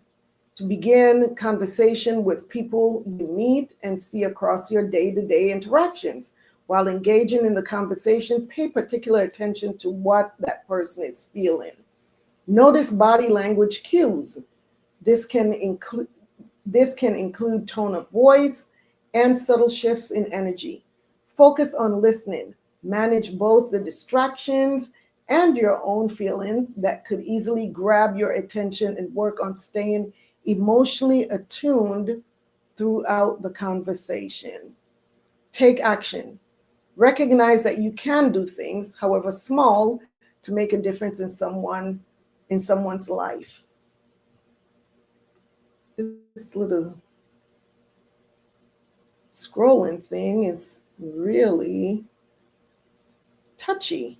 [SPEAKER 2] to begin conversation with people you meet and see across your day-to-day interactions. While engaging in the conversation, pay particular attention to what that person is feeling. Notice body language cues. This can include tone of voice and subtle shifts in energy. Focus on listening. Manage both the distractions and your own feelings that could easily grab your attention, and work on staying emotionally attuned throughout the conversation. Take action. Recognize that you can do things, however small, to make a difference in someone's life. This little scrolling thing is really touchy.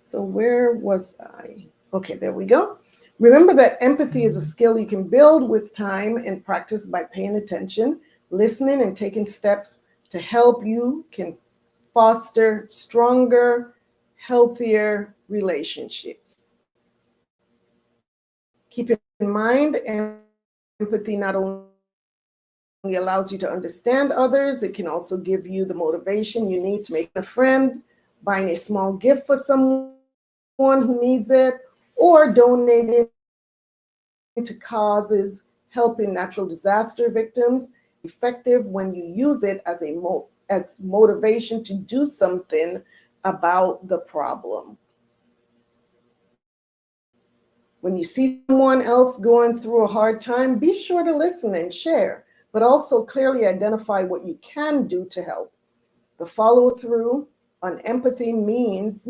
[SPEAKER 2] So where was I? Okay, there we go. Remember that empathy is a skill you can build with time and practice by paying attention, listening, and taking steps to help you can foster stronger, healthier relationships. Keep in mind, empathy not only allows you to understand others, it can also give you the motivation you need to make a friend, buying a small gift for someone who needs it, or donating to causes helping natural disaster victims. Effective when you use it as motivation to do something about the problem. When you see someone else going through a hard time, be sure to listen and share, but also clearly identify what you can do to help. The follow-through on empathy means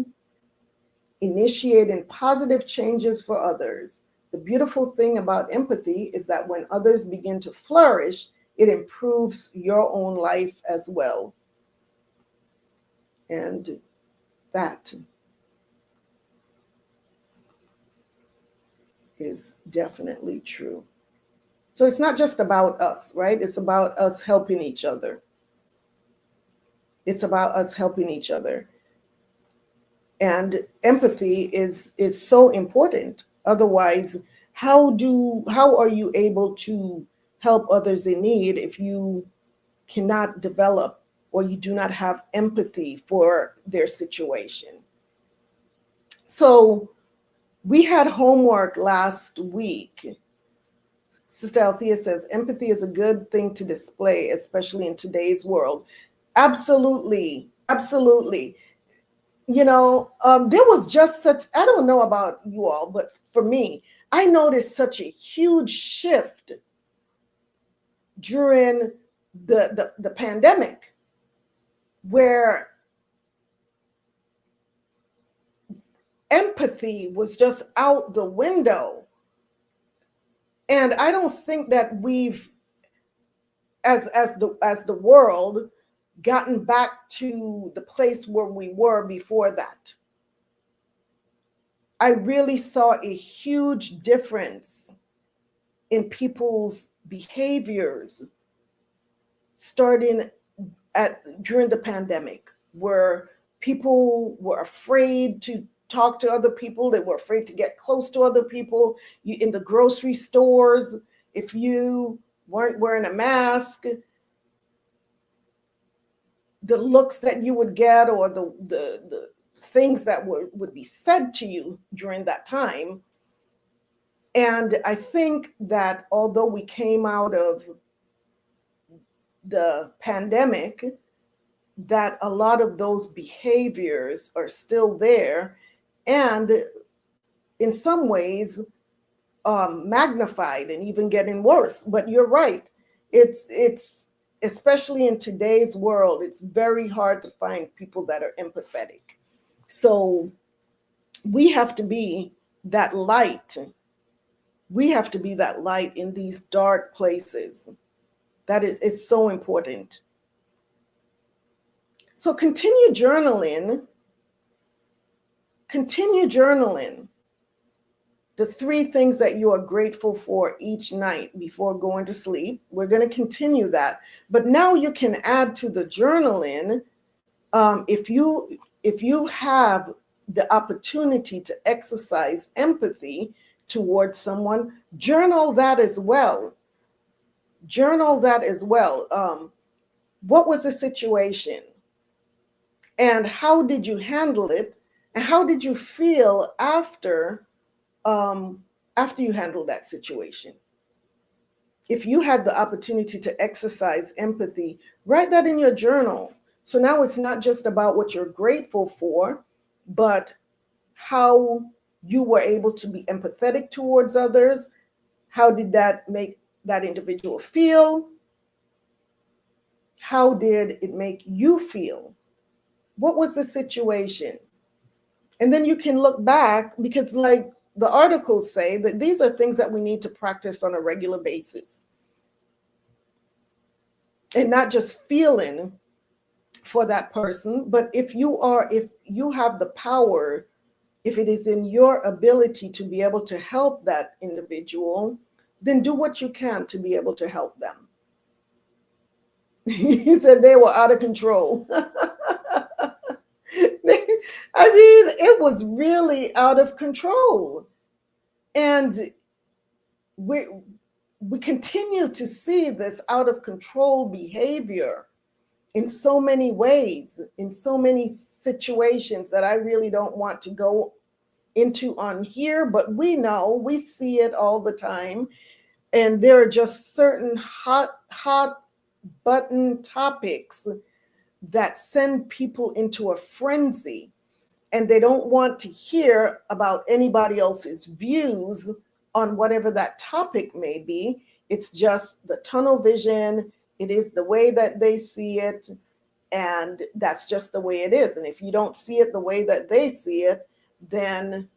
[SPEAKER 2] initiating positive changes for others. The beautiful thing about empathy is that when others begin to flourish, it improves your own life as well. And that is definitely true. So it's not just about us, right? It's about us helping each other. It's about us helping each other. And empathy is so important. Otherwise, how are you able to help others in need if you cannot develop or you do not have empathy for their situation? So we had homework last week. Sister Althea says, empathy is a good thing to display, especially in today's world. Absolutely, absolutely. You know, there was just such, I don't know about you all, but for me, I noticed such a huge shift during the pandemic, where empathy was just out the window. And I don't think that we've, as the world, gotten back to the place where we were before that. I really saw a huge difference in people's behaviors starting during the pandemic, where people were afraid to talk to other people. They were afraid to get close to other people. In the grocery stores, if you weren't wearing a mask, the looks that you would get, or the things that would be said to you during that time. And I think that although we came out of the pandemic, that a lot of those behaviors are still there, and in some ways magnified and even getting worse. But you're right. It's especially in today's world, it's very hard to find people that are empathetic. So we have to be that light. We have to be that light in these dark places. That is so important. So continue journaling. Continue journaling. the 3 things that you are grateful for each night before going to sleep. We're going to continue that. But now you can add to the journaling. If you have the opportunity to exercise empathy towards someone, journal that as well. Journal that as well. What was the situation? And how did you handle it? And how did you feel after you handled that situation? If you had the opportunity to exercise empathy, write that in your journal. So now it's not just about what you're grateful for, but how you were able to be empathetic towards others. How did that make that individual feel? How did it make you feel? What was the situation? And then you can look back, because like the articles say, that these are things that we need to practice on a regular basis. And not just feeling for that person, but if you have the power, if it is in your ability to be able to help that individual, then do what you can to be able to help them. He said they were out of control. I mean, it was really out of control. And we continue to see this out of control behavior in so many ways, in so many situations that I really don't want to go into on here, but we know, we see it all the time. And there are just certain hot button topics that send people into a frenzy, and they don't want to hear about anybody else's views on whatever that topic may be. It's just the tunnel vision. It is the way that they see it, and that's just the way it is. And if you don't see it the way that they see it, then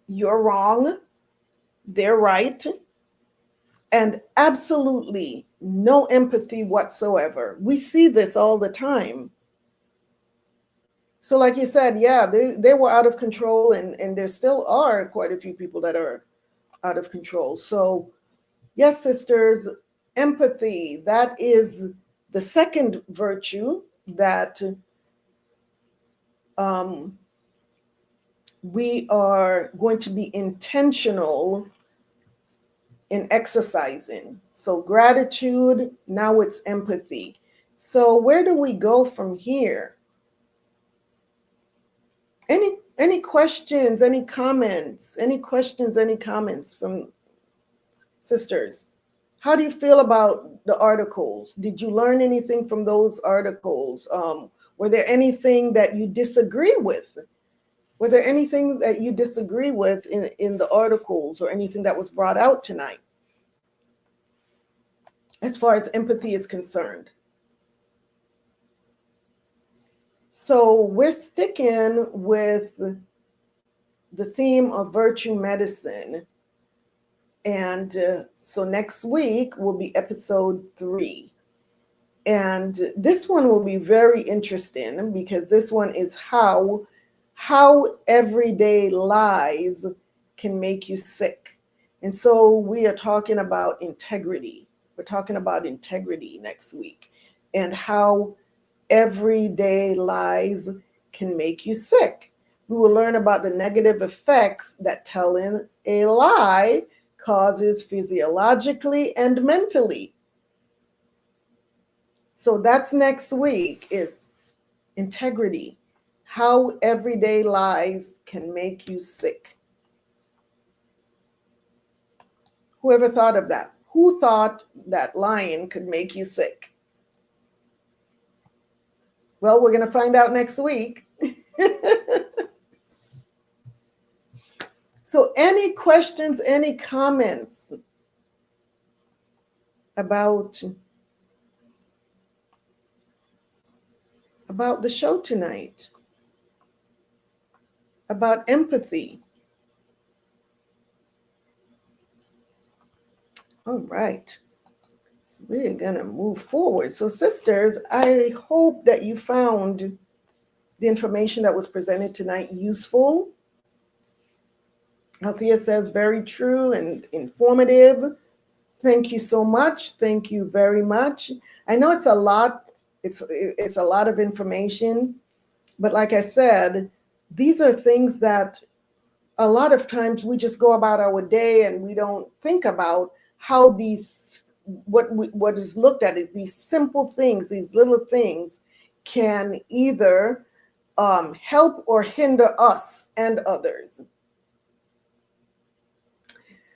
[SPEAKER 2] you're wrong, they're right, and absolutely no empathy whatsoever. We see this all the time. So like you said, yeah, they were out of control, and there still are quite a few people that are out of control. So yes, sisters, empathy, that is the second virtue that we are going to be intentional in exercising. So gratitude, now it's empathy. So where do we go from here? Any questions, any comments? Any questions, any comments from sisters? How do you feel about the articles? Did you learn anything from those articles? Were there anything that you disagree with? Were there anything that you disagree with in the articles, or anything that was brought out tonight as far as empathy is concerned? So we're sticking with the theme of virtue medicine. And so next week will be episode 3. And this one will be very interesting, because this one is how everyday lies can make you sick. And so we are talking about integrity. We're talking about integrity next week, and how everyday lies can make you sick. We will learn about the negative effects that telling a lie causes physiologically and mentally. So that's next week, is integrity, how everyday lies can make you sick. Whoever thought of that? Who thought that lying could make you sick? Well, we're going to find out next week. So any questions, any comments about the show tonight? About empathy? All right. So we're going to move forward. So sisters, I hope that you found the information that was presented tonight useful. Althea says, very true and informative. Thank you so much. Thank you very much. I know it's a lot. It's a lot of information, but like I said, these are things that a lot of times we just go about our day and we don't think about how what is looked at is these simple things, these little things can either help or hinder us and others.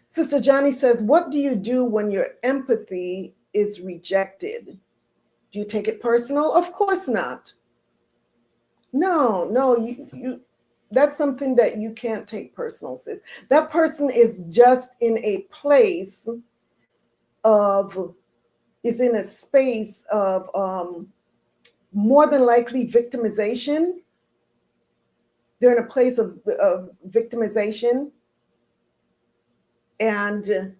[SPEAKER 2] Sister Johnny says, what do you do when your empathy is rejected? Do you take it personal? Of course not. No, you that's something that you can't take personal, sis. That person is just in a place is in a space of more than likely victimization. They're in a place of victimization. And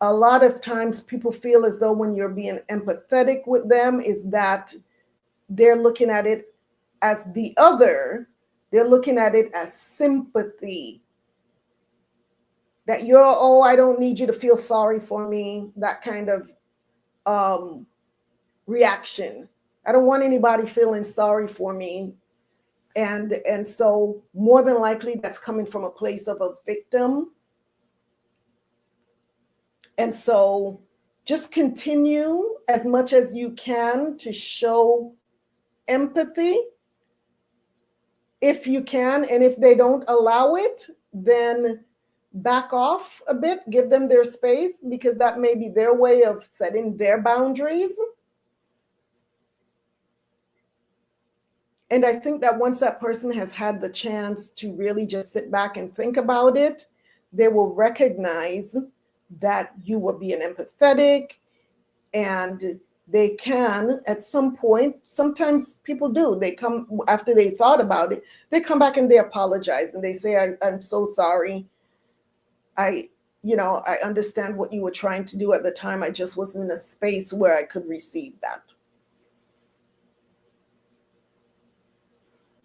[SPEAKER 2] a lot of times people feel as though when you're being empathetic with them is that they're looking at it as the other. They're looking at it as sympathy. That you're, oh, I don't need you to feel sorry for me. That kind of reaction. I don't want anybody feeling sorry for me. And so more than likely that's coming from a place of a victim. And so just continue as much as you can to show empathy if you can. And if they don't allow it, then back off a bit, give them their space, because that may be their way of setting their boundaries. And I think that once that person has had the chance to really just sit back and think about it, they will recognize that you were being empathetic, and they can at some point, sometimes people do, they come after they thought about it, they come back and they apologize and they say, I'm so sorry. I understand what you were trying to do at the time. I just wasn't in a space where I could receive that.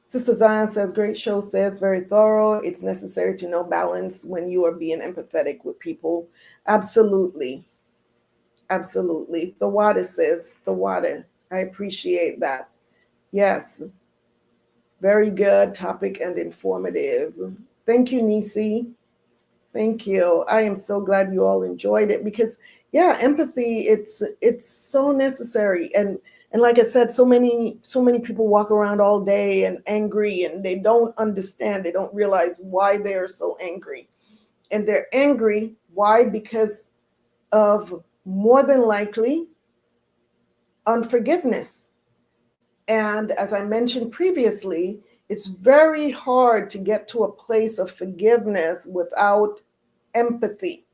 [SPEAKER 2] Sister Zion says, great show, says very thorough. It's necessary to know balance when you are being empathetic with people. Absolutely. Absolutely. The water says, the water. I appreciate that. Yes. Very good topic and informative. Thank you, Nisi. Thank you. I am so glad you all enjoyed it because, yeah, empathy, it's so necessary. And like I said, so many people walk around all day and angry, and they don't understand. They don't realize why they're so angry. And they're angry. Why? Because of more than likely unforgiveness. And as I mentioned previously, it's very hard to get to a place of forgiveness without empathy.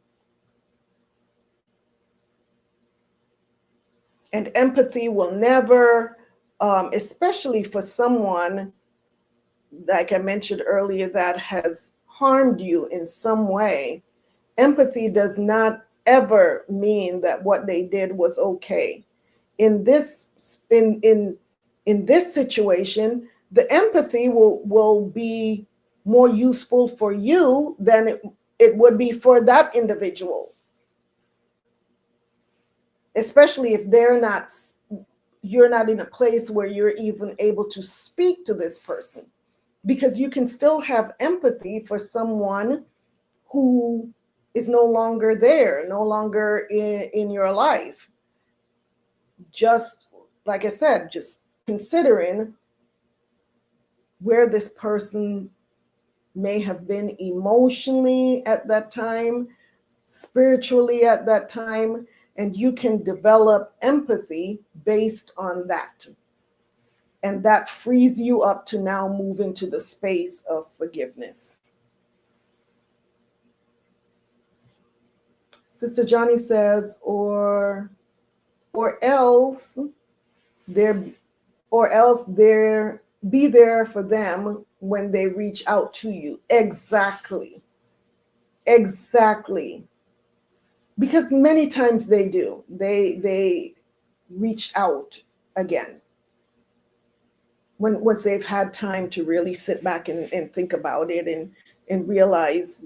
[SPEAKER 2] And empathy will never, especially for someone, like I mentioned earlier, that has harmed you in some way, empathy does not ever mean that what they did was okay. In this situation, the empathy will be more useful for you than it would be for that individual. Especially if you're not in a place where you're even able to speak to this person, because you can still have empathy for someone who is no longer there, no longer in your life. Just like I said, just considering where this person may have been emotionally at that time, spiritually at that time, and you can develop empathy based on that. And that frees you up to now move into the space of forgiveness. Sister Johnny says, or else be there for them when they reach out to you. Exactly. Because many times they do. They reach out again. Once they've had time to really sit back and think about it and realize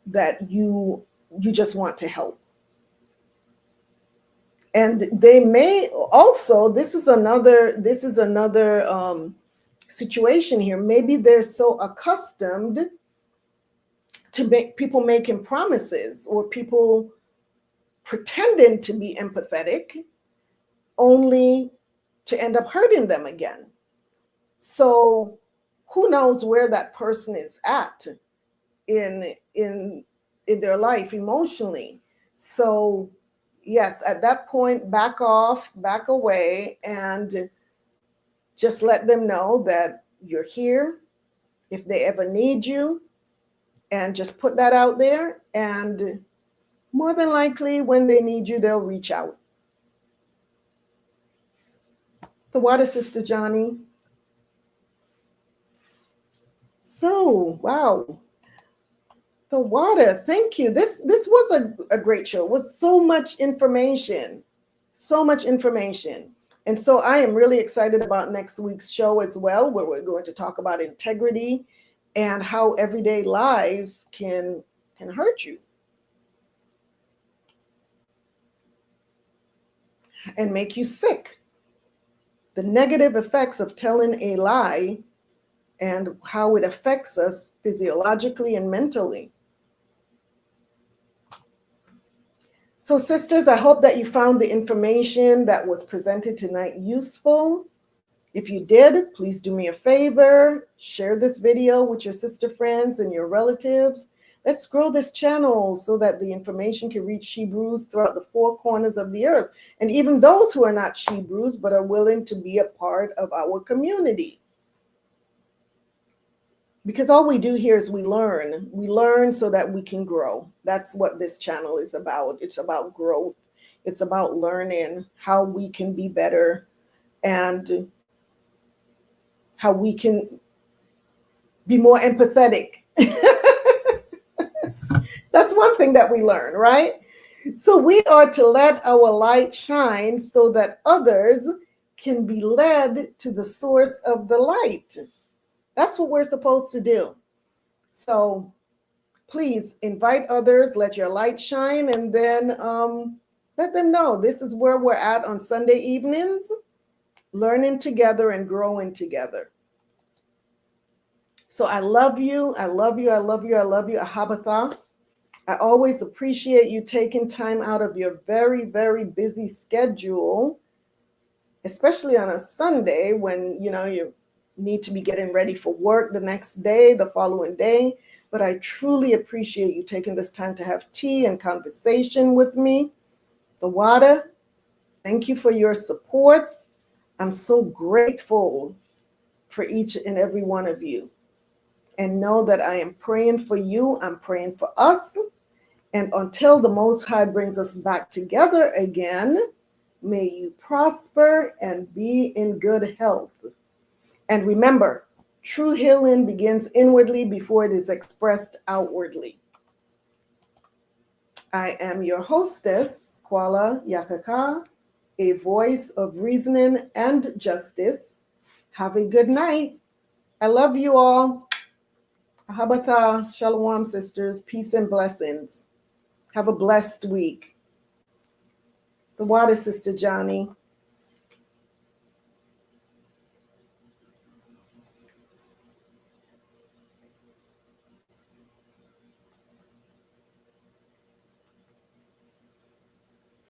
[SPEAKER 2] that you just want to help. And they may also, this is another situation here. Maybe they're so accustomed to people making promises, or people pretending to be empathetic, only to end up hurting them again. So who knows where that person is at in their life emotionally. So yes, at that point, back off, back away, and just let them know that you're here if they ever need you, and just put that out there. And more than likely, when they need you, they'll reach out. The water, Sister Johnny. So, wow. The water, thank you. This was a great show. It was so much information, so much information. And so I am really excited about next week's show as well, where we're going to talk about integrity and how everyday lies can hurt you and make you sick. The negative effects of telling a lie and how it affects us physiologically and mentally. So sisters, I hope that you found the information that was presented tonight useful. If you did, please do me a favor, share this video with your sister friends and your relatives. Let's grow this channel so that the information can reach Shebrews throughout the 4 corners of the earth. And even those who are not Shebrews but are willing to be a part of our community. Because all we do here is we learn. We learn so that we can grow. That's what this channel is about. It's about growth. It's about learning how we can be better and how we can be more empathetic. That's one thing that we learn, right? So we are to let our light shine so that others can be led to the source of the light. That's what we're supposed to do. So please invite others, let your light shine, and then let them know this is where we're at on Sunday evenings, learning together and growing together. So I love you. I love you. I love you. I love you. AHAYAH. I always appreciate you taking time out of your very, very busy schedule, especially on a Sunday when, you need to be getting ready for work the next day, the following day. But I truly appreciate you taking this time to have tea and conversation with me. The water, thank you for your support. I'm so grateful for each and every one of you. And know that I am praying for you. I'm praying for us. And until the Most High brings us back together again, may you prosper and be in good health. And remember, true healing begins inwardly before it is expressed outwardly. I am your hostess, Qala Yakachaa, a voice of reasoning and justice. Have a good night. I love you all. AHAYAH. Shalom, sisters. Peace and blessings. Have a blessed week. The water, Sister Johnny.